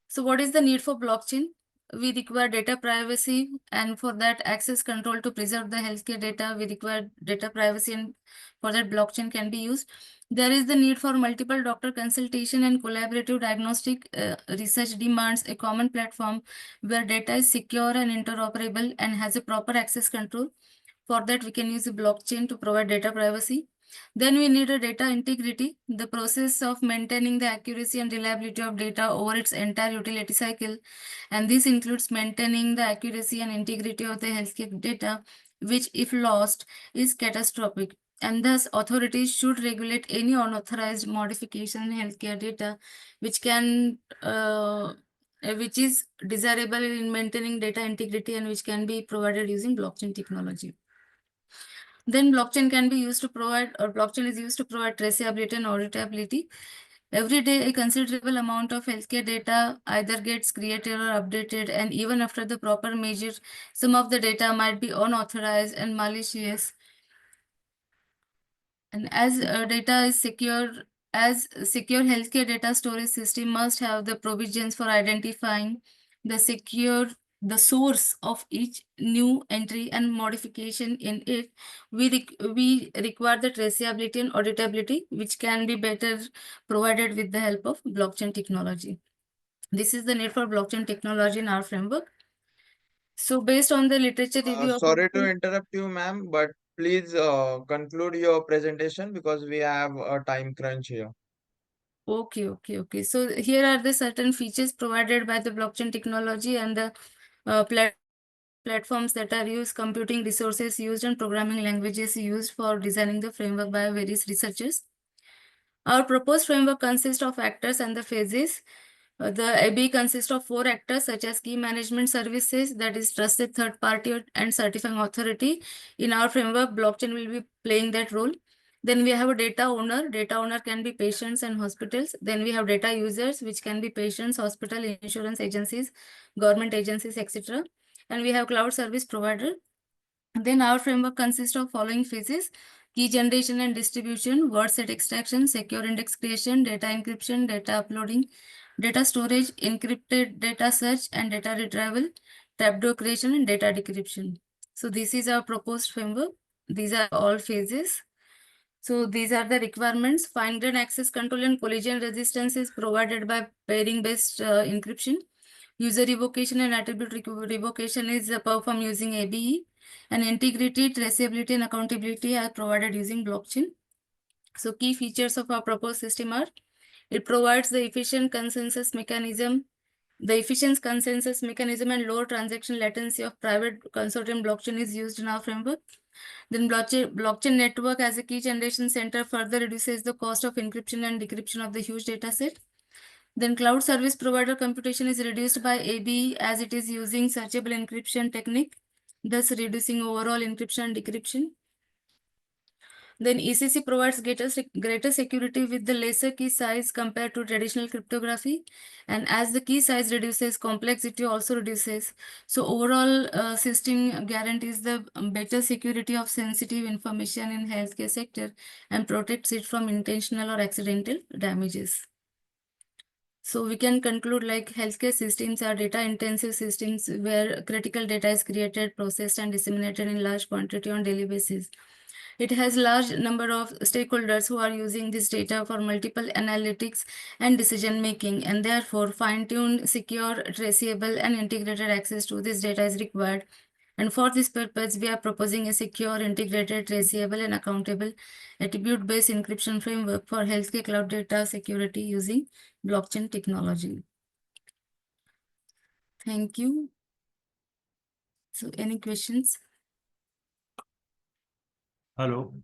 So what is the need for blockchain? We require data privacy, and for that access control to preserve the healthcare data, we require data privacy, and for that blockchain can be used. There is the need for multiple doctor consultation and collaborative diagnostic research demands a common platform where data is secure and interoperable and has a proper access control. For that, we can use a blockchain to provide data privacy. Then we need a data integrity, the process of maintaining the accuracy and reliability of data over its entire utility cycle. And this includes maintaining the accuracy and integrity of the healthcare data, which if lost is catastrophic. And thus authorities should regulate any unauthorized modification in healthcare data, which is desirable in maintaining data integrity and which can be provided using blockchain technology. Then blockchain is used to provide traceability and auditability. Every day, a considerable amount of healthcare data either gets created or updated, and even after the proper measure, some of the data might be unauthorized and malicious. And as data is secure, healthcare data storage system must have the provisions for identifying the source of each new entry and modification in it. We require the traceability and auditability, which can be better provided with the help of blockchain technology. This is the need for blockchain technology in our framework. So based on the literature review Sorry to interrupt you, ma'am, but please conclude your presentation because we have a time crunch here. Okay. So here are the certain features provided by the blockchain technology and the platforms that are used, computing resources used, and programming languages used for designing the framework by various researchers. Our proposed framework consists of actors and the phases. The AB consists of 4 actors such as key management services, that is trusted third party and certifying authority. In our framework, blockchain will be playing that role. Then we have a data owner. Data owner can be patients and hospitals. Then we have data users, which can be patients, hospital, insurance agencies, government agencies, etc. And we have cloud service provider. Then our framework consists of following phases: key generation and distribution, word set extraction, secure index creation, data encryption, data uploading, data storage, encrypted data search and data retrieval, trapdoor creation, and data decryption. So this is our proposed framework. These are all phases. So these are the requirements. Fine-grained access control and collision resistance is provided by pairing-based encryption. User revocation and attribute revocation is performed using ABE. And integrity, traceability, and accountability are provided using blockchain. So key features of our proposed system are: it provides the efficient consensus mechanism and lower transaction latency of private consortium blockchain is used in our framework. Then blockchain network as a key generation center further reduces the cost of encryption and decryption of the huge data set. Then cloud service provider computation is reduced by ABE as it is using searchable encryption technique, thus reducing overall encryption and decryption. Then ECC provides greater security with the lesser key size compared to traditional cryptography. And as the key size reduces, complexity also reduces. So overall, system guarantees the better security of sensitive information in healthcare sector and protects it from intentional or accidental damages. So we can conclude like healthcare systems are data intensive systems where critical data is created, processed and disseminated in large quantity on daily basis. It has large number of stakeholders who are using this data for multiple analytics and decision making, and therefore fine-tuned, secure, traceable and integrated access to this data is required. And for this purpose, we are proposing a secure, integrated, traceable and accountable attribute-based encryption framework for healthcare cloud data security using blockchain technology. Thank you. So any questions? Hello.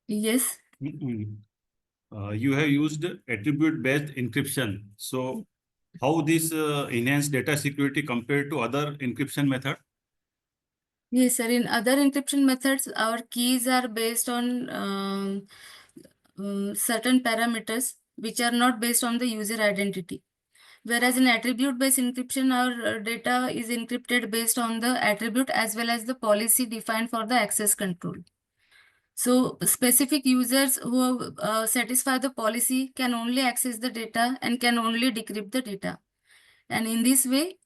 Yes. You have used attribute-based encryption. So how this enhance data security compared to other encryption method? Yes, sir. In other encryption methods, our keys are based on certain parameters which are not based on the user identity. Whereas in attribute-based encryption, our data is encrypted based on the attribute as well as the policy defined for the access control. So specific users who satisfy the policy can only access the data and can only decrypt the data. And in this way,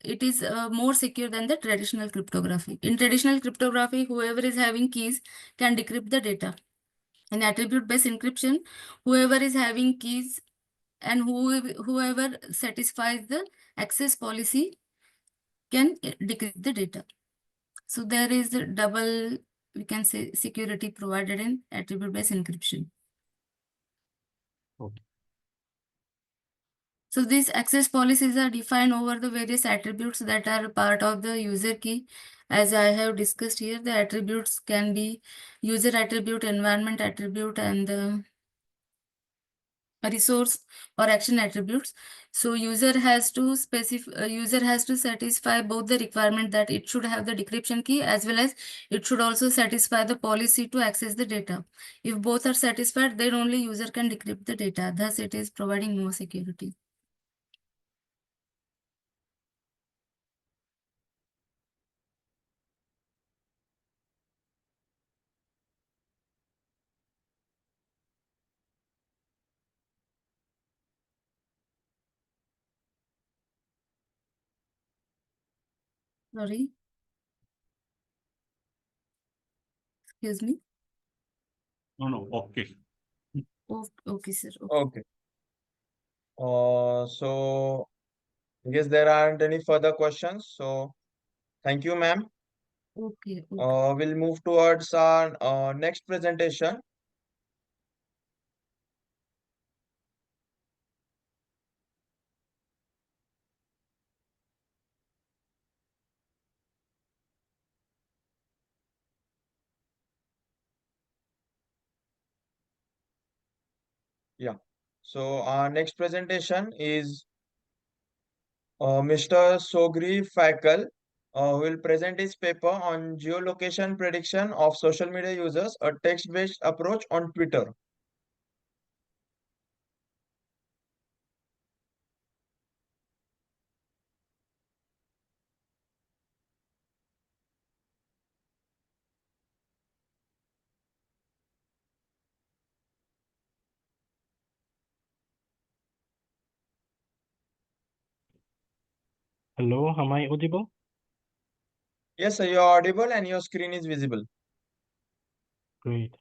it is more secure than the traditional cryptography. In traditional cryptography, whoever is having keys can decrypt the data. In attribute-based encryption, whoever is having keys and whoever satisfies the access policy can decrypt the data. So there is a double, we can say, security provided in attribute-based encryption. Okay. So these access policies are defined over the various attributes that are part of the user key. As I have discussed here, the attributes can be user attribute, environment attribute, and the resource or action attributes. So user has to satisfy both the requirement that it should have the decryption key as well as it should also satisfy the policy to access the data. If both are satisfied, then only user can decrypt the data. Thus, it is providing more security. Sorry. Excuse me. No, okay. Oh, okay, sir. Okay. So I guess there aren't any further questions. So thank you, ma'am. Okay. We'll move towards our next presentation. Yeah. So our next presentation is Mr. Sogri Fakal will present his paper on geolocation prediction of social media users, a text-based approach on Twitter. Hello, am I audible? Yes, sir, you're audible and your screen is visible. Great.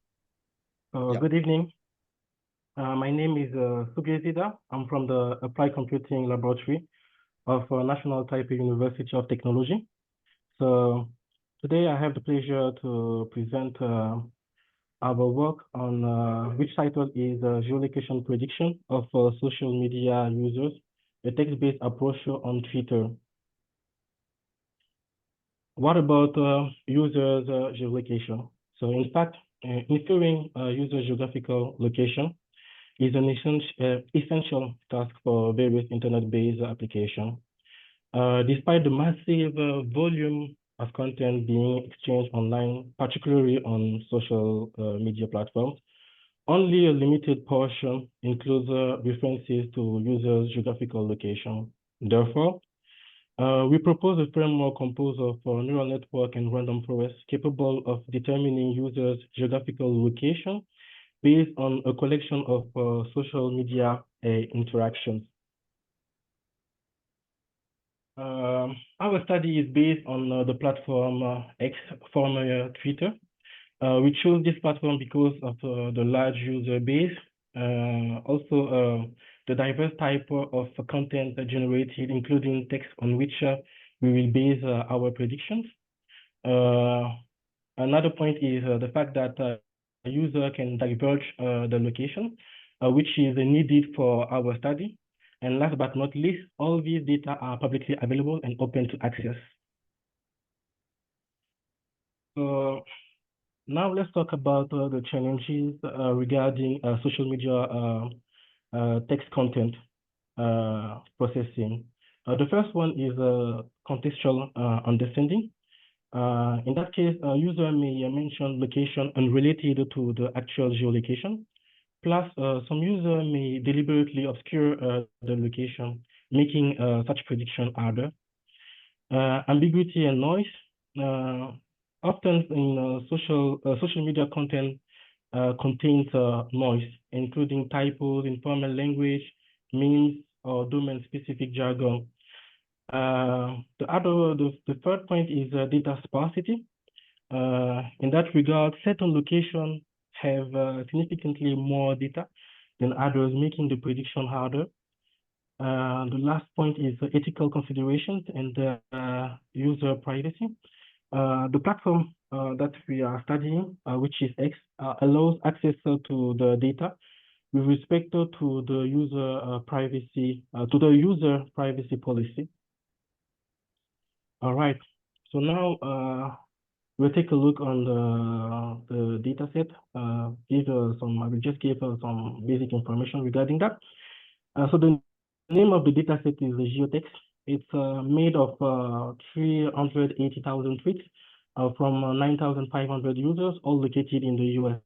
Yeah. Good evening. My name is Sugezida. I'm from the Applied Computing Laboratory of National Taipei University of Technology. So today I have the pleasure to present our work on which title is Geolocation Prediction of Social Media Users, a text-based approach on Twitter. What about users' geolocation? So in fact, inferring user geographical location is an essential task for various internet-based applications. Despite the massive volume of content being exchanged online, particularly on social media platforms. Only a limited portion includes references to users' geographical location. Therefore, we propose a framework composed of neural network and random forest capable of determining users' geographical location based on a collection of social media interactions. Our study is based on the platform X, former Twitter. We chose this platform because of the large user base, also the diverse type of content generated, including text on which we will base our predictions. Another point is the fact that a user can diverge the location, which is needed for our study. And last but not least, all these data are publicly available and open to access. So now let's talk about the challenges regarding social media text content processing. The first one is contextual understanding. In that case, a user may mention location unrelated to the actual geolocation. Plus, some user may deliberately obscure the location, making such prediction harder. Ambiguity and noise. Often in social media content contains noise, including typos, informal language, memes, or domain-specific jargon. The third point is data sparsity. In that regard, certain locations have significantly more data than others, making the prediction harder. The last point is ethical considerations and user privacy. The platform that we are studying, which is X, allows access to the data with respect to the user privacy policy. All right. So now we'll take a look on the data set. I will just give some basic information regarding that. So the name of the data set is the GeoText. It's made of 380,000 tweets from 9,500 users, all located in the US.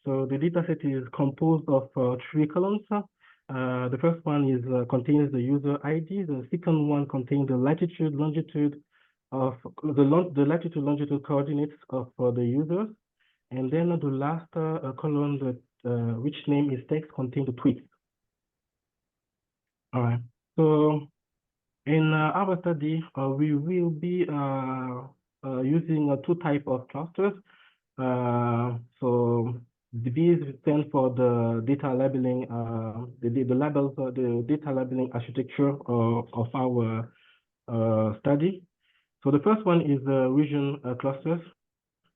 So the data set is composed of 3 columns. The first one is contains the user ID. The second one contains the latitude, longitude of the latitude, longitude coordinates of the users, and then the last column that which name is text contains the tweets. All right. So in our study, we will be using 2 types of clusters. So these stand for the data labeling, the data labeling architecture of our study. So the first one is the region clusters.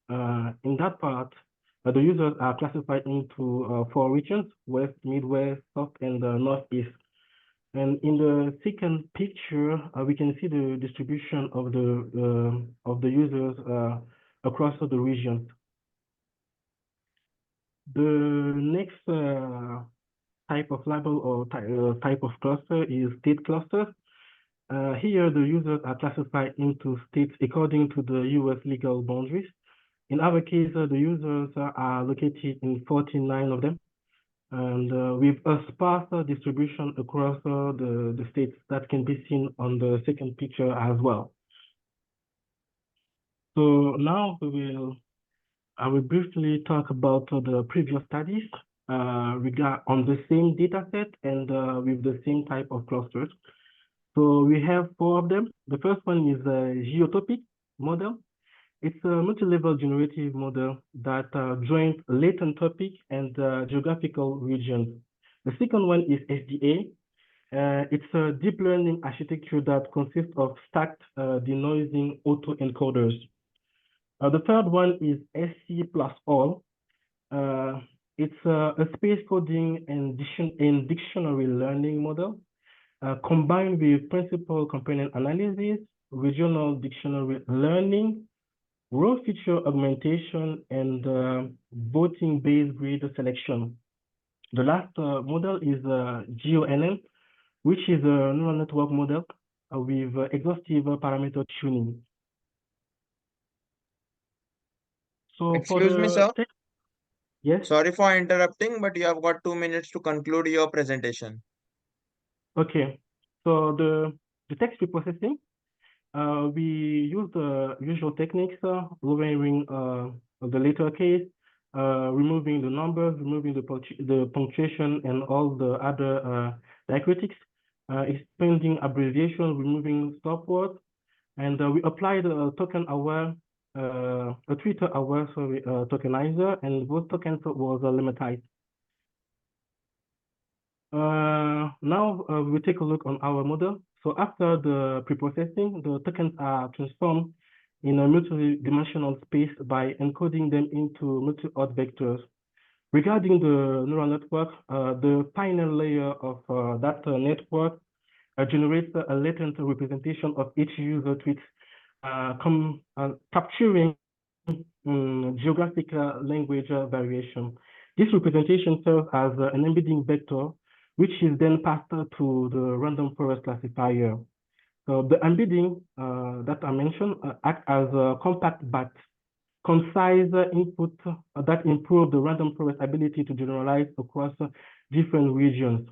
In that part, the users are classified into 4 regions: West, Midwest, South, and Northeast. And in the second picture, we can see the distribution of the users across the regions. The next type of label or type of cluster is state clusters. Here, the users are classified into states according to the US legal boundaries. In our case, the users are located in 49 of them, and with a sparse distribution across the states that can be seen on the second picture as well. So now I will briefly talk about the previous studies on the same data set and with the same type of clusters. So we have 4 of them. The first one is a geotopic model. It's a multi-level generative model that joins latent topic and geographical regions. The second one is SDA. It's a deep learning architecture that consists of stacked denoising autoencoders. The third one is SC plus all. It's a space coding and dictionary learning model combined with principal component analysis, regional dictionary learning, raw feature augmentation, and voting-based grid selection. The last model is GeoNN, which is a neural network model with exhaustive parameter tuning. So for Excuse me, the sir. text, yes, Sorry for interrupting, but you have got 2 minutes to conclude your presentation. okay. So the text preprocessing, we use the usual techniques, lowering the letter case, removing the numbers, removing the punctuation and all the other diacritics, expanding abbreviation, removing stop words, and we applied a token aware, a Twitter aware, sorry, tokenizer, and those tokens was limitized. Now we'll take a look on our model. So after the preprocessing, the tokens are transformed in a multi-dimensional space by encoding them into multi-odd vectors. Regarding the neural network, the final layer of that network generates a latent representation of each user tweet, capturing geographic language variation. This representation serves as an embedding vector, which is then passed to the random forest classifier. So the embedding that I mentioned act as a compact but concise input that improve the random forest ability to generalize across different regions.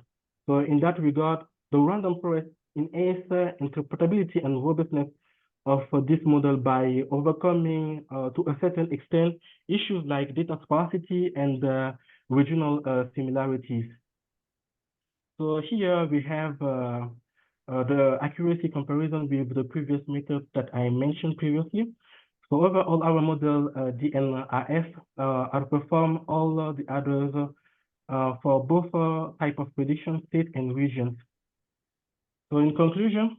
So in that regard, the random forest enhances interpretability and robustness of this model by overcoming, to a certain extent, issues like data sparsity and regional similarities. So here we have the accuracy comparison with the previous method that I mentioned previously. So overall, our model DNRF outperform all the others for both type of prediction state and regions. So in conclusion,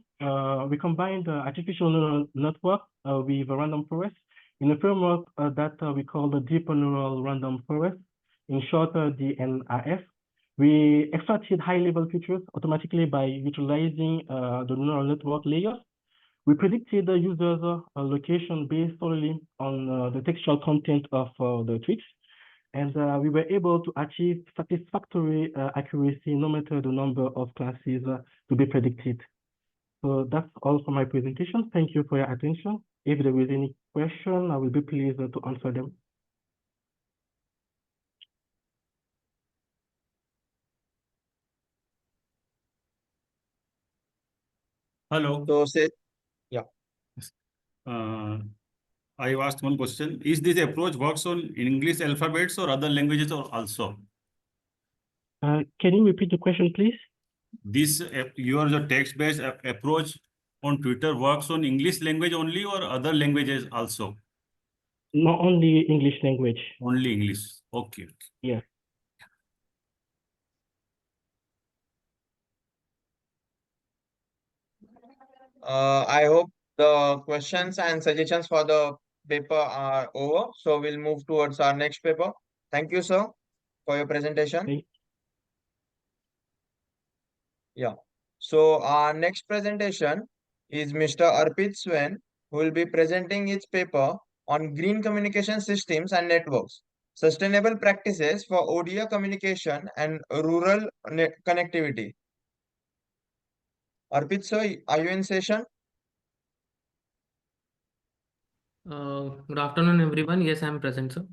we combined the artificial neural network with a random forest in a framework that we call the deep neural random forest, in short, DNRF. We extracted high-level features automatically by utilizing the neural network layers. We predicted the user's location based solely on the textual content of the tweets. And we were able to achieve satisfactory accuracy no matter the number of classes to be predicted. So that's all for my presentation. Thank you for your attention. If there is any question, I will be pleased to answer them. Hello. So say, yeah. I asked one question. Is this approach works on English alphabets or other languages or also? Can you repeat the question, please? This the text-based approach on Twitter works on English language only or other languages also? Not only English language. Only English. Okay. Yeah. I hope the questions and suggestions for the paper are over. So we'll move towards our next paper. Thank you, sir, for your presentation. Yeah. So our next presentation is Mr. Arpit Swen, who will be presenting his paper on green communication systems and networks, sustainable practices for ODA communication and rural connectivity. Arpit, sir, are you in session? Good afternoon, everyone. Yes, I'm present, sir.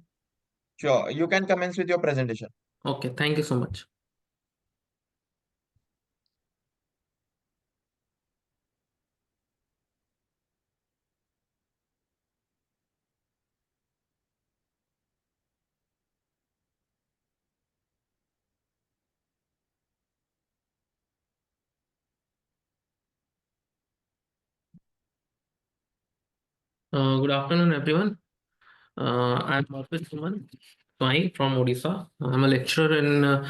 Sure, you can commence with your presentation. Okay, thank you so much. Good afternoon, everyone. I'm Arpit Suman from Odisha. I'm a lecturer in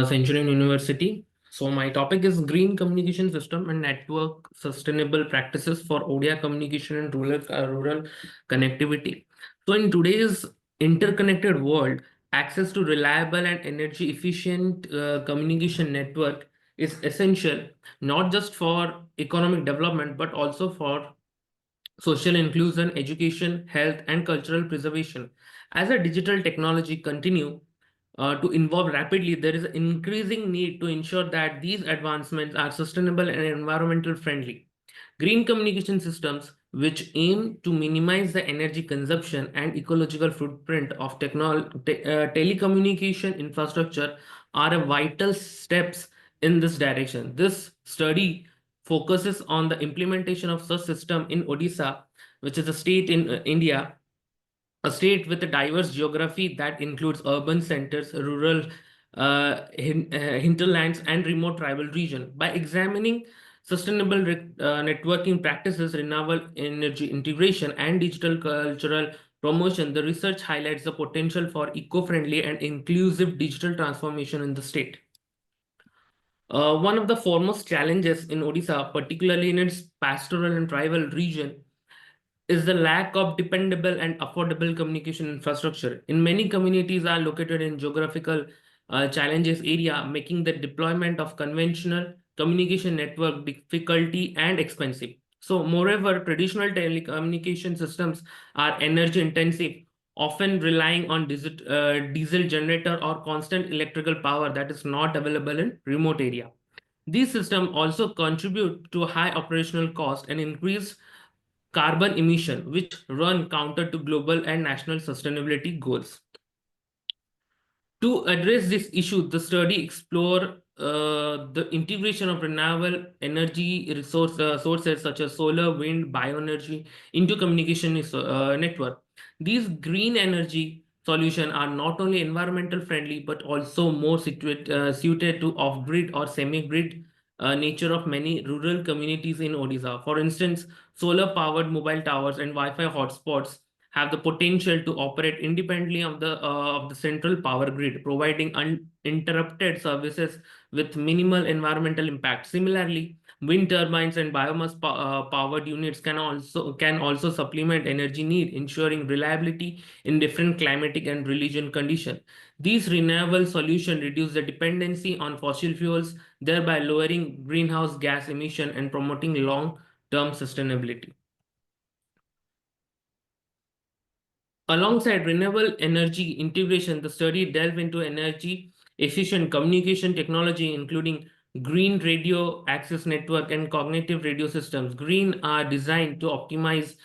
Centurion University. So my topic is green communication system and network sustainable practices for ODI communication and rural connectivity. So in today's interconnected world, access to reliable and energy efficient communication network is essential, not just for economic development, but also for social inclusion, education, health, and cultural preservation. As a digital technology continue to evolve rapidly, there is an increasing need to ensure that these advancements are sustainable and environmental friendly. Green communication systems which aim to minimize the energy consumption and ecological footprint of telecommunication infrastructure, are a vital steps in this direction. This study focuses on the implementation of such system in Odisha, which is a state in India, a state with a diverse geography that includes urban centers, rural hinterlands, and remote tribal region. By examining sustainable networking practices, renewable energy integration, and digital cultural promotion, the research highlights the potential for eco-friendly and inclusive digital transformation in the state. One of the foremost challenges in Odisha, particularly in its pastoral and tribal region, is the lack of dependable and affordable communication infrastructure. In many communities are located in geographical challenges area, making the deployment of conventional communication network difficulty and expensive. So moreover, traditional telecommunication systems are energy intensive, often relying on diesel generator or constant electrical power that is not available in remote area. These systems also contribute to high operational cost and increased carbon emission, which run counter to global and national sustainability goals. To address this issue, the study explore the integration of renewable energy sources such as solar, wind, bioenergy into communication network. These green energy solutions are not only environmental friendly but also more suited to off-grid or semi-grid nature of many rural communities in Odisha. For instance, solar-powered mobile towers and Wi-Fi hotspots have the potential to operate independently of the central power grid, providing uninterrupted services with minimal environmental impact. Similarly, wind turbines and biomass powered units can also supplement energy need, ensuring reliability in different climatic and religion conditions. These renewable solutions reduce the dependency on fossil fuels, thereby lowering greenhouse gas emission and promoting long-term sustainability. Alongside renewable energy integration, the study delved into energy efficient communication technology, including green radio access network and cognitive radio systems. Green are designed to optimize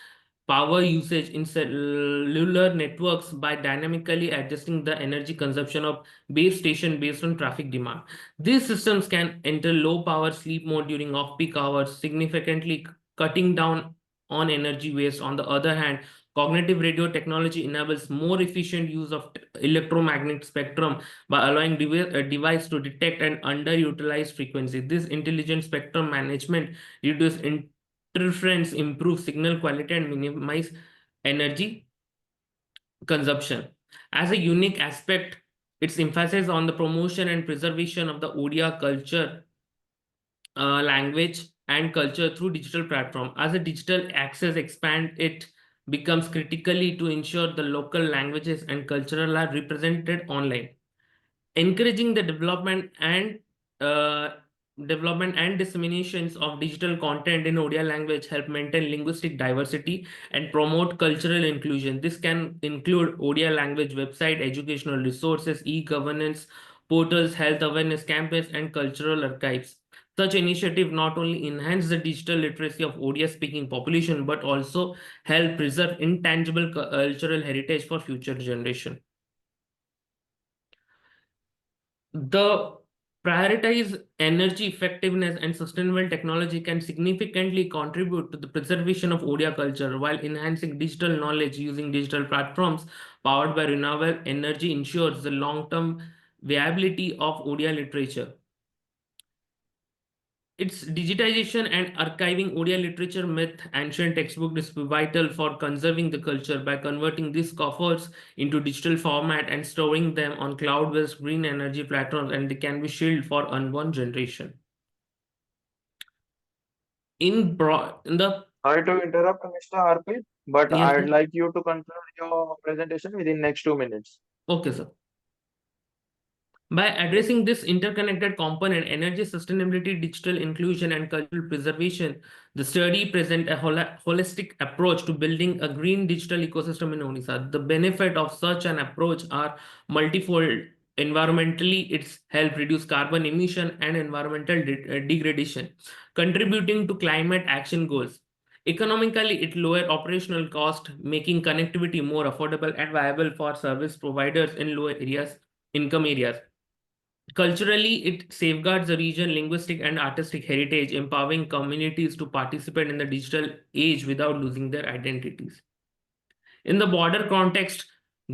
power usage in cellular networks by dynamically adjusting the energy consumption of base station based on traffic demand. These systems can enter low power sleep mode during off-peak hours, significantly cutting down on energy waste. On the other hand, cognitive radio technology enables more efficient use of electromagnetic spectrum by allowing a device to detect an underutilized frequency. This intelligent spectrum management reduces interference, improve signal quality, and minimize energy consumption. As a unique aspect, its emphasis on the promotion and preservation of the Odia culture, language, and culture through digital platform. As a digital access expand, it becomes critically to ensure the local languages and cultural are represented online, encouraging the uh, development and disseminations of digital content in Odia language help maintain linguistic diversity and promote cultural inclusion. This can include Odia language website, educational resources, e-governance portals, health awareness campaigns, and cultural archives. Such initiative not only enhance the digital literacy of Odia speaking population but also help preserve intangible cultural heritage for future generation. The prioritize energy effectiveness and sustainable technology can significantly contribute to the preservation of Odia culture while enhancing digital knowledge using digital platforms powered by renewable energy ensures the long-term viability of Odia literature. Its digitization and archiving Odia literature myth, ancient textbook is vital for conserving the culture by converting these coffers into digital format and storing them on cloud-based green energy platforms, and they can be shielded for unborn generation. In the Sorry to interrupt, Mr. Harpreet, but yes, I'd sir. like you to conclude your presentation within next 2 minutes. Okay, sir. By addressing this interconnected component, energy sustainability, digital inclusion, and cultural preservation, the study presents a holistic approach to building a green digital ecosystem in Odisha. The benefit of such an approach are multifold. Environmentally, it's help reduce carbon emission and environmental degradation, contributing to climate action goals. Economically, it lower operational cost, making connectivity more affordable and viable for service providers in low income areas. Culturally, it safeguards the region linguistic and artistic heritage, empowering communities to participate in the digital age without losing their identities. In the broader context,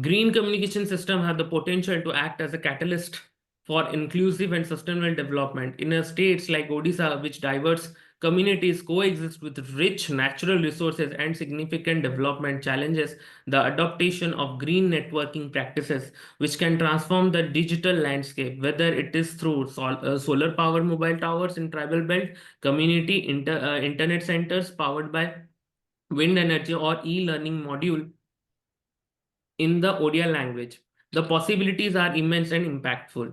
green communication systems have the potential to act as a catalyst for inclusive and sustainable development. In a states like Odisha, which diverse communities coexist with rich natural resources and significant development challenges, the adaptation of green networking practices, which can transform the digital landscape, whether it is through solar powered mobile towers in tribal belt, community internet centers powered by wind energy, or e-learning module in the Odia language. The possibilities are immense and impactful.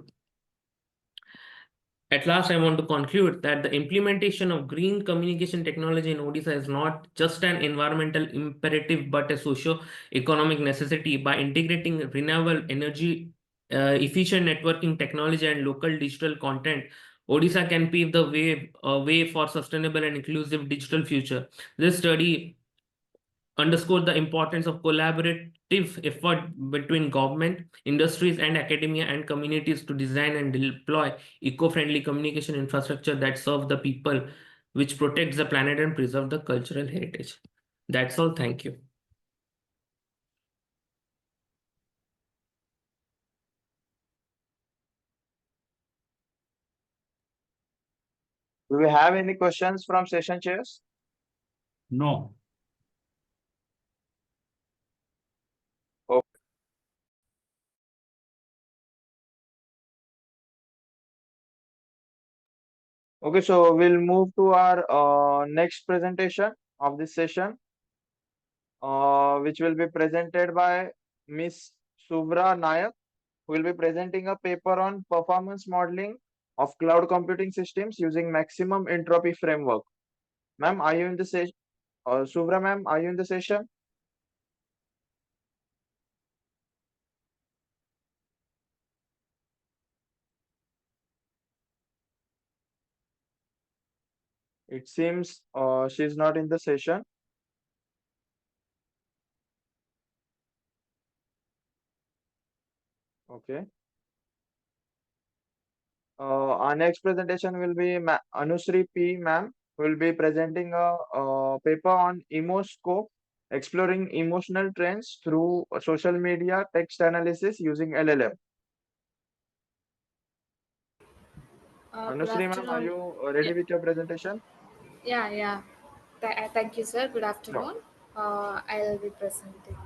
At last, I want to conclude that the implementation of green communication technology in Odisha is not just an environmental imperative but a socio-economic necessity. By integrating renewable energy, efficient networking technology, and local digital content, Odisha can pave the way for sustainable and inclusive digital future. This study underscore the importance of collaborative effort between government, industries, and academia and communities to design and deploy eco-friendly communication infrastructure that serve the people, which protects the planet and preserve the cultural heritage. That's all. Thank you. Do we have any questions from session chairs? No. Okay, so we'll move to our next presentation of this session, which will be presented by Miss Subra Nayak, who will be presenting a paper on performance modeling of cloud computing systems using maximum entropy framework. Ma'am, are you in the session? Subra ma'am, are you in the session? It seems she's not in the session. Okay. Our next presentation will be Anusri P. Ma'am, who will be presenting a paper on Emoscope, exploring emotional trends through social media text analysis using LLM. Good Anusri Ma'am, are afternoon. you ready Yeah, with your presentation? yeah. Thank you, sir. Good afternoon. I'll be presenting.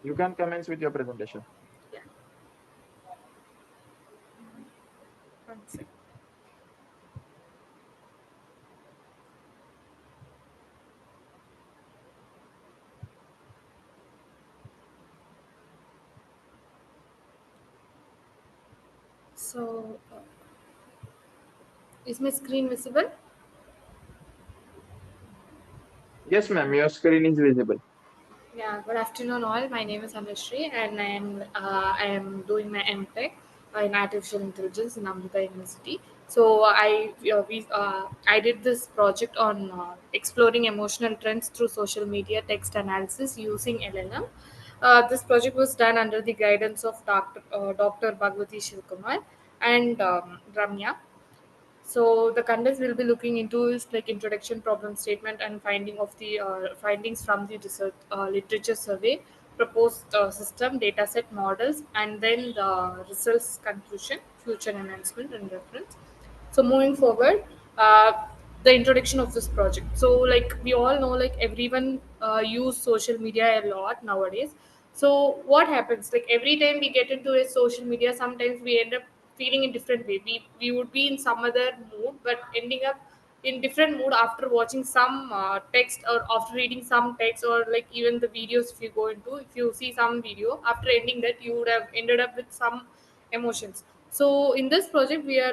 You can commence with your presentation. Yeah. One second. So, is my screen visible? Yes, ma'am, your screen is visible. Yeah, good afternoon all. My name is Anushree and I am doing my MTech in artificial intelligence in Amrita University. So I did this project on exploring emotional trends through social media text analysis using LLM. This project was done under the guidance of Dr. Bhagwati Shilkumar and Ramya. So the contents we'll be looking into is like introduction, problem statement, and findings from the research literature survey, proposed system, dataset models, and then the results conclusion, future enhancement, and reference. So moving forward, the introduction of this project. So like we all know, like everyone use social media a lot nowadays. So what happens? Like every time we get into a social media, sometimes we end up feeling in different way. We would be in some other mood, but ending up in different mood after watching some text or after reading some text or like even the videos. If you go into, if you see some video after ending that, you would have ended up with some emotions. So in this project we are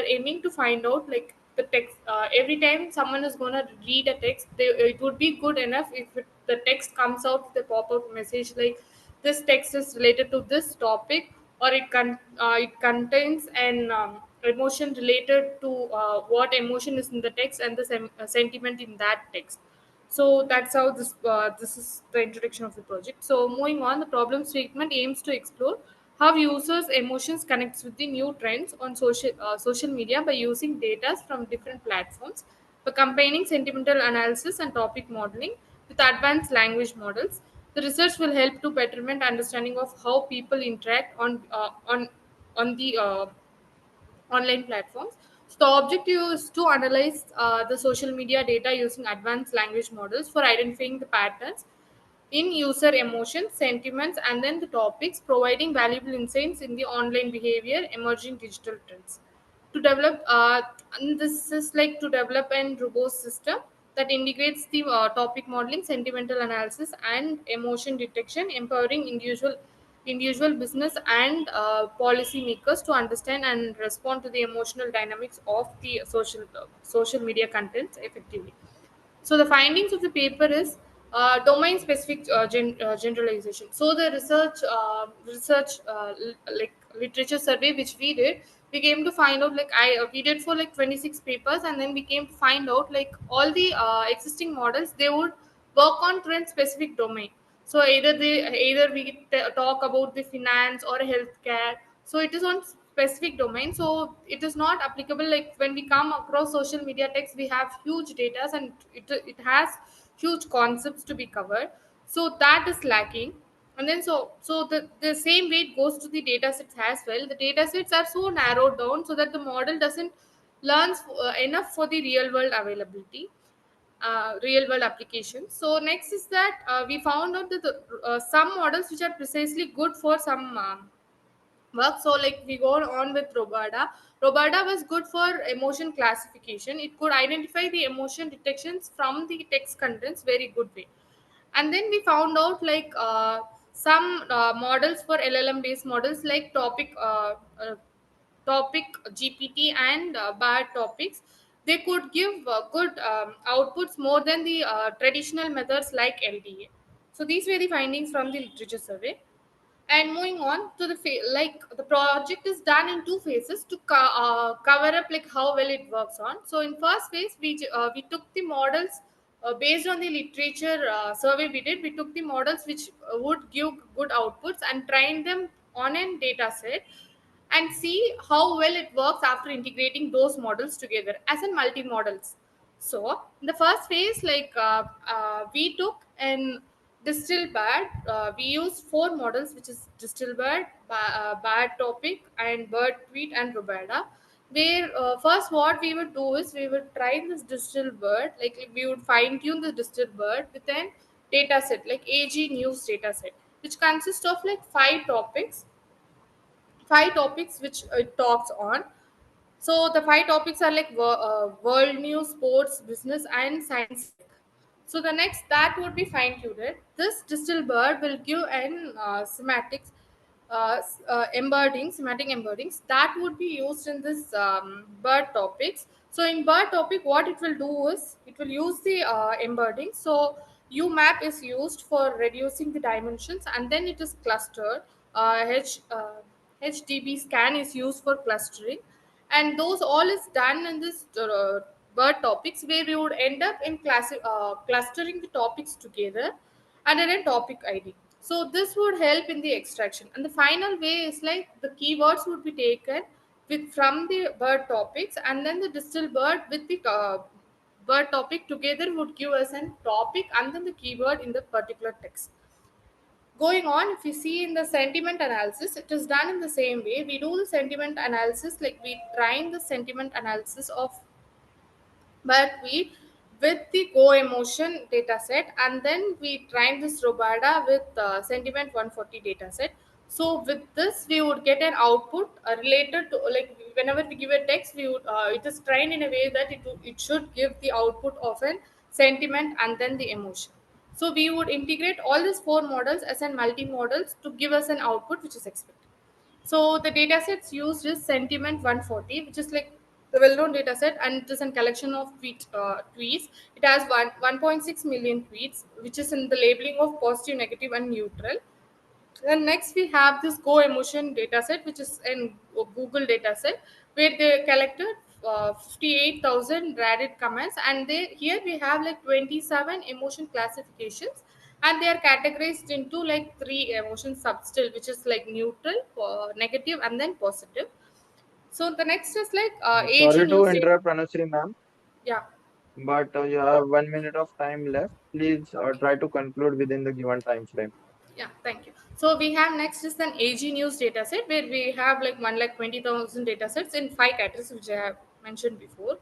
aiming to find out like the text. Every time someone is going to read a text, it would be good enough if the text comes out with a pop-up message like this text is related to this topic, or it contains an emotion related to what emotion is in the text and the sentiment in that text. So that's how this is the introduction of the project. So moving on, the problem statement aims to explore how users' emotions connects with the new trends on social media by using data from different platforms, by combining sentimental analysis and topic modeling with advanced language models. The research will help to betterment understanding of how people interact on the online platforms. So the objective is to analyze the social media data using advanced language models for identifying the patterns in user emotions, sentiments, and then the topics, providing valuable insights in the online behavior, emerging digital trends. To develop, and this is like to develop an robust system that integrates the topic modeling, sentimental analysis, and emotion detection, empowering individual business and policy makers to understand and respond to the emotional dynamics of the social media contents effectively. So the findings of the paper is domain specific generalization. So the research like literature survey which we did, we came to find out like we did for like 26 papers, and then we came to find out like all the existing models, they would work on trend specific domain. So either we talk about the finance or healthcare, so it is on specific domain. So it is not applicable like when we come across social media text, we have huge data and it has huge concepts to be covered, so that is lacking. And then the same way it goes to the data sets as well. The data sets are so narrowed down so that the model doesn't learn enough for the real world availability, real world applications. So next is that we found out that some models which are precisely good for some work. So like we go on with roberta was good for emotion classification. It could identify the emotion detections from the text contents very good way. And then we found out like some models for llm based models like topic gpt and bad topics, they could give good outputs more than the traditional methods like lda. So these were the findings from the literature survey. And moving on to the like the project is done in two phases to cover up like how well it works on. So in first phase we took the models based on the literature survey we did. We took the models which would give good outputs and trained them on a data set and see how well it works after integrating those models together as in multi models. So in the first phase, like we took an distill bird. We used four models, which is distill bird, bad topic, and bird tweet and roberta. Where first what we would do is we would try this distill bird, like we would fine tune the distill bird with an data set like ag news data set, which consists of like five topics which it talks on. So the five topics are like world news, sports, business, and science. So the next that would be fine tuned. This distill bird will give an semantics, semantic embeddings that would be used in this bird topics. So in bird topic, what it will do is it will use the embedding. So UMAP is used for reducing the dimensions, and then it is clustered. HDB scan is used for clustering, and those all is done in this word topics where we would end up in clustering the topics together under a topic id. So this would help in the extraction, and the final way is like the keywords would be taken with from the word topics, and then the distill word with the word topic together would give us a topic and then the keyword in the particular text. Going on, if you see in the sentiment analysis, it is done in the same way. We do the sentiment analysis, like we train the sentiment analysis of but we with the go emotion data set, and then we train this roberta with sentiment 140 data set. So with this we would get an output related to like whenever we give a text, we would it is trained in a way that it should give the output of an sentiment and then the emotion. So we would integrate all these four models as an multi models to give us an output which is expected. So the datasets used is Sentiment 140, which is like the well-known dataset, and it is a collection of tweets. It has 1.6 million tweets, which is in the labeling of positive, negative, and neutral. Then next we have this Go Emotion dataset, which is in Google dataset, where they collected 58,000 Reddit comments, and here we have like 27 emotion classifications, and they are categorized into like three emotion substill, which is like neutral, negative, and then positive. So the next is like AG Sorry to news. interrupt, Anushree ma'am, Yeah. but you have 1 minute of time left. Please try to conclude within the given time frame. Yeah, thank you. So we have next is an AG news dataset where we have like 1,20,000 datasets in five categories, which I have mentioned before.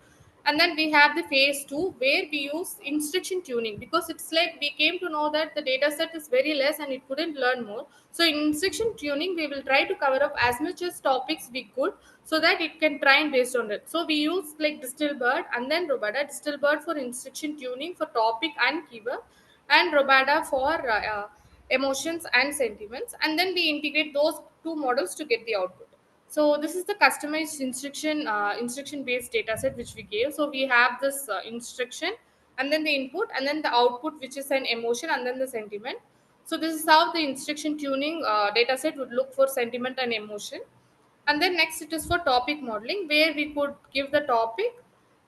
And then we have the phase two where we use instruction tuning, because it's like we came to know that the dataset is very less and it couldn't learn more. So in instruction tuning, we will try to cover up as much as topics we could so that it can train based on it. So we use like Distilbird and then Robada. Distilbird for instruction tuning for topic and keyword, and Robada for emotions and sentiments, and then we integrate those two models to get the output. So this is the customized instruction based data set which we gave. So we have this instruction, and then the input, and then the output, which is an emotion, and then the sentiment. So this is how the instruction tuning data set would look for sentiment and emotion. And then next it is for topic modeling, where we could give the topic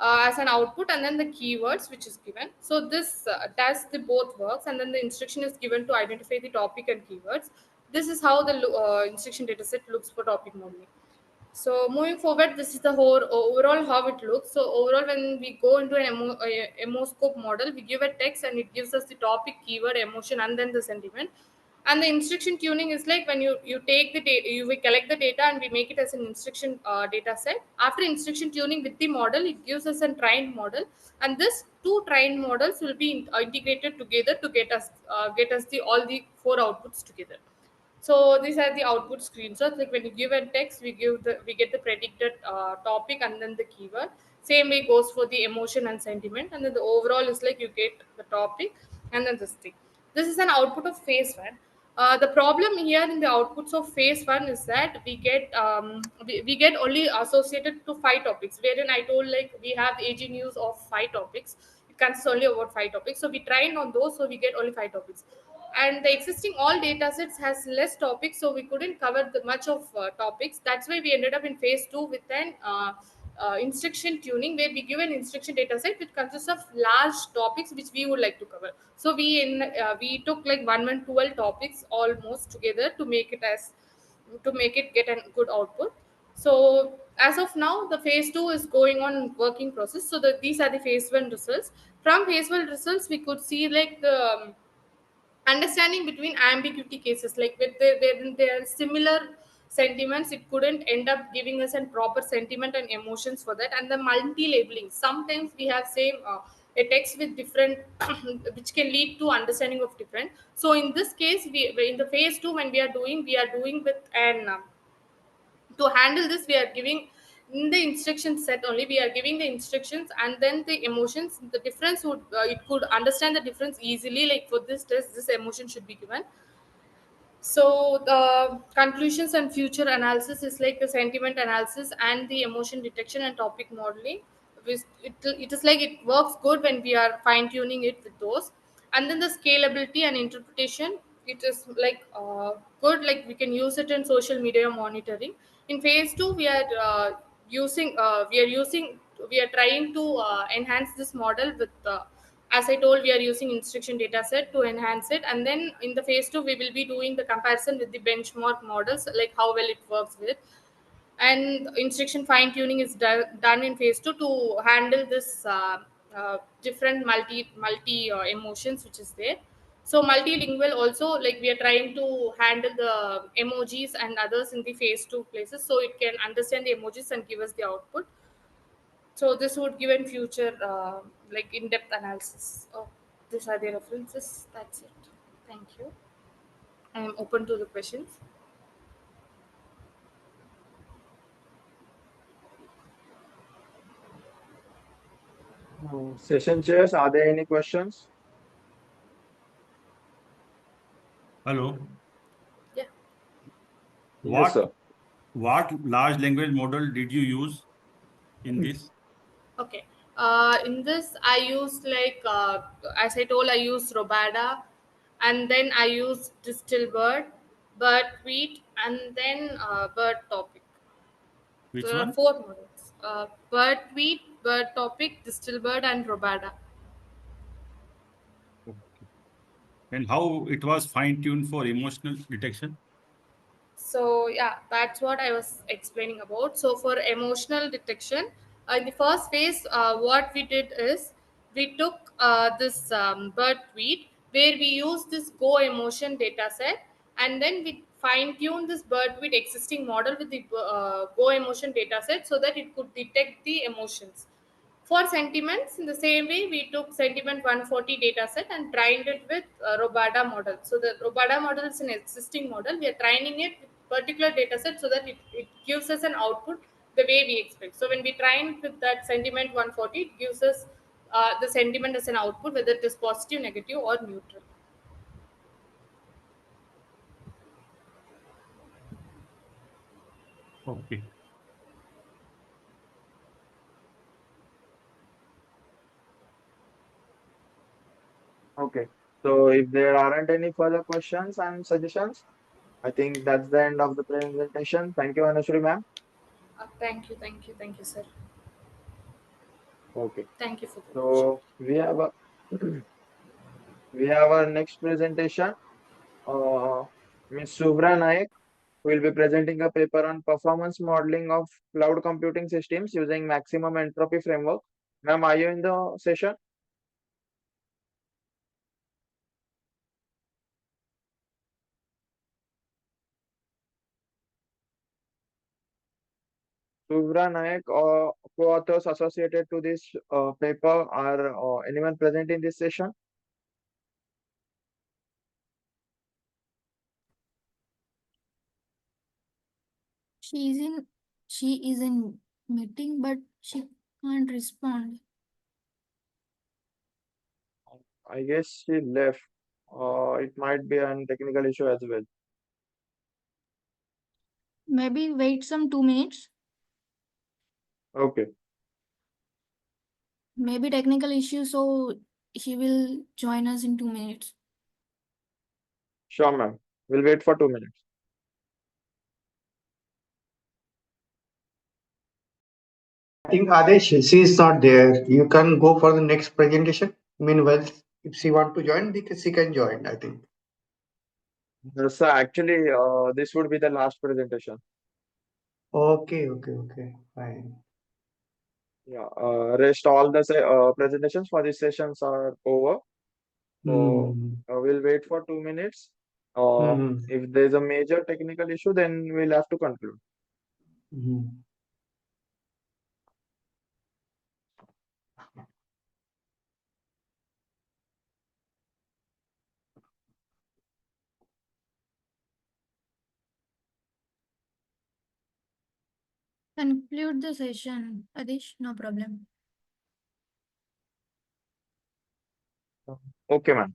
as an output, and then the keywords which is given. So this does the both works, and then the instruction is given to identify the topic and keywords. This is how the instruction dataset looks for topic modeling. So moving forward, this is the whole overall how it looks. So overall, when we go into an emoscope model, we give a text and it gives us the topic, keyword, emotion, and then the sentiment. And the instruction tuning is like when you take the data, we collect the data and we make it as an instruction data set. After instruction tuning with the model, it gives us a trained model, and this two trained models will be integrated together to get us the all the four outputs together. So these are the output screenshots. Like when you give a text, we get the predicted topic and then the keyword. Same way goes for the emotion and sentiment, and then the overall is like you get the topic and then this thing. This is an output of phase one. The problem here in the outputs of phase one is that we get only associated to five topics. Wherein I told like we have AG news of five topics. It consists only about five topics. So we train on those, so we get only five topics, and the existing all data sets has less topics, so we couldn't cover the much of topics. That's why we ended up in phase two with an instruction tuning, where we give an instruction data set which consists of large topics which we would like to cover. So we took like 12 topics almost together to make it get a good output. So as of now, the phase two is going on working process. So these are the phase one results. From phase one results, we could see like the understanding between ambiguity cases, like when there are similar sentiments, it couldn't end up giving us a proper sentiment and emotions for that. And the multi-labeling, sometimes we have same a text with different which can lead to understanding of different. So in this case, in the phase two, when we are doing with an to handle this, we are giving in the instruction set only, we are giving the instructions and then the emotions. The difference would it could understand the difference easily, like for this test this emotion should be given. So the conclusions and future analysis is like the sentiment analysis and the emotion detection and topic modeling. It is like it works good when we are fine tuning it with those. And then the scalability and interpretation, it is like good, like we can use it in social media monitoring. In phase two, we are trying to enhance this model with as I told, we are using instruction data set to enhance it. And then in the phase two, we will be doing the comparison with the benchmark models, like how well it works with. And instruction fine tuning is done in phase two to handle this different multi emotions which is there. So multilingual also, like we are trying to handle the emojis and others in the phase two places, so it can understand the emojis and give us the output. So this would give in future like in-depth analysis. Oh, these are the references. That's it. Thank you. I am open to the questions. Session chairs, are there any questions? Hello. Yeah. Yes, sir. What large language model did you use in this? Okay. In this, I used like as I told, I used Robada, and then I used Distilbird. bird, wheat, and then bird topic. Which There are one? 4 models: bird, wheat, bird topic, distal bird, and robada. Okay. And how it was fine-tuned for emotional detection? So yeah, that's what I was explaining about. So for emotional detection, in the first phase, what we did is we took this bird tweet where we used this go emotion data set, and then we fine tuned this bird tweet existing model with the go emotion data set so that it could detect the emotions. For sentiments, in the same way, we took sentiment 140 dataset and trained it with Robada model. So the Robada model is an existing model. We are training it with particular dataset so that it gives us an output the way we expect. So when we train with that sentiment 140, it gives us the sentiment as an output, whether it is positive, negative, or neutral. Okay. Okay. So if there aren't any further questions and suggestions, I think that's the end of the presentation. Thank you, Anushree ma'am. Thank you, sir. Okay. Thank you for the opportunity. So we have our next presentation. Uh, Ms. Subhra Naik will be presenting a paper on performance modeling of cloud computing systems using maximum entropy framework. Ma'am, are you in the session? Subhra Naik or co-authors associated to this paper are anyone present in this session? She is in she is in meeting, but she can't respond. I guess she left. It might be a technical issue as well. Maybe wait some 2 minutes. Okay, Maybe technical issue, so he will join us in 2 minutes. sure, ma'am. We'll wait for 2 minutes. I think Adesh, she is not there. You can go for the next presentation. Meanwhile, if she want to join, she can join, I think. So actually, this would be the last presentation. Okay, fine. Yeah, rest all the presentations for these sessions are over. So Hmm. we'll wait for 2 minutes. Hmm. If there's a major technical issue, then we'll have to conclude. Hmm. Conclude the session, Adish, no problem. Okay, ma'am.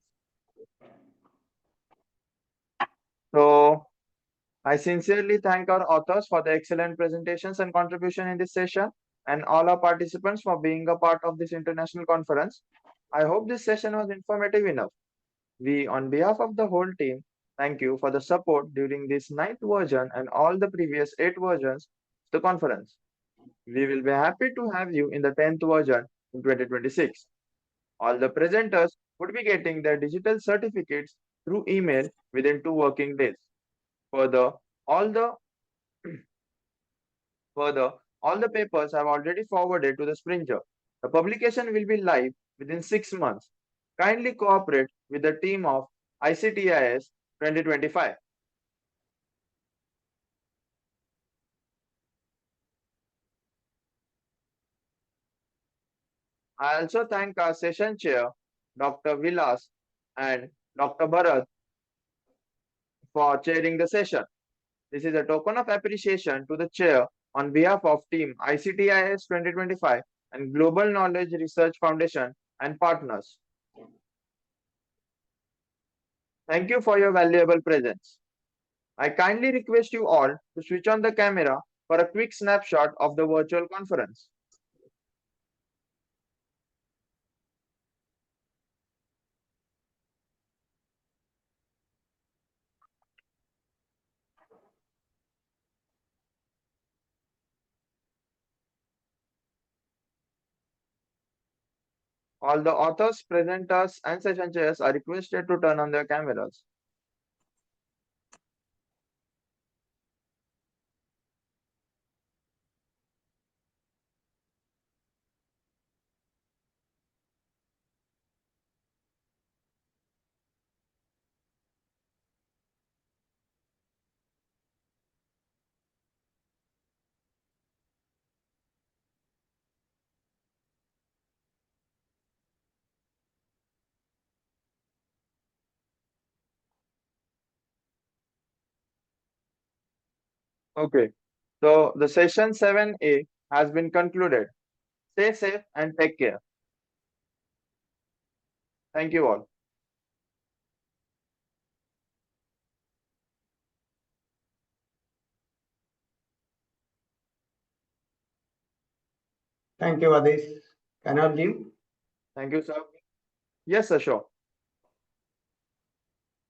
So I sincerely thank our authors for the excellent presentations and contribution in this session, and all our participants for being a part of this international conference. I hope this session was informative enough. We, on behalf of the whole team, thank you for the support during this ninth version and all the previous 8 versions of the conference. We will be happy to have you in the 10th version in 2026. All the presenters would be getting their digital certificates through email within 2 working days. Further, all the Further, all the papers have already forwarded to the Springer. The publication will be live within 6 months. Kindly cooperate with the team of ICTIS 2025. I also thank our session chair, Dr. Vilas and Dr. Bharat, for chairing the session. This is a token of appreciation to the chair on behalf of Team ICTIS 2025 and Global Knowledge Research Foundation and partners. Thank you for your valuable presence. I kindly request you all to switch on the camera for a quick snapshot of the virtual conference. All the authors, presenters, and session chairs are requested to turn on their cameras. Okay, so the session 7A has been concluded. Stay safe and take care. Thank you all. Thank you, Adesh. Can I leave? Thank you, sir. Yes, sir, sure.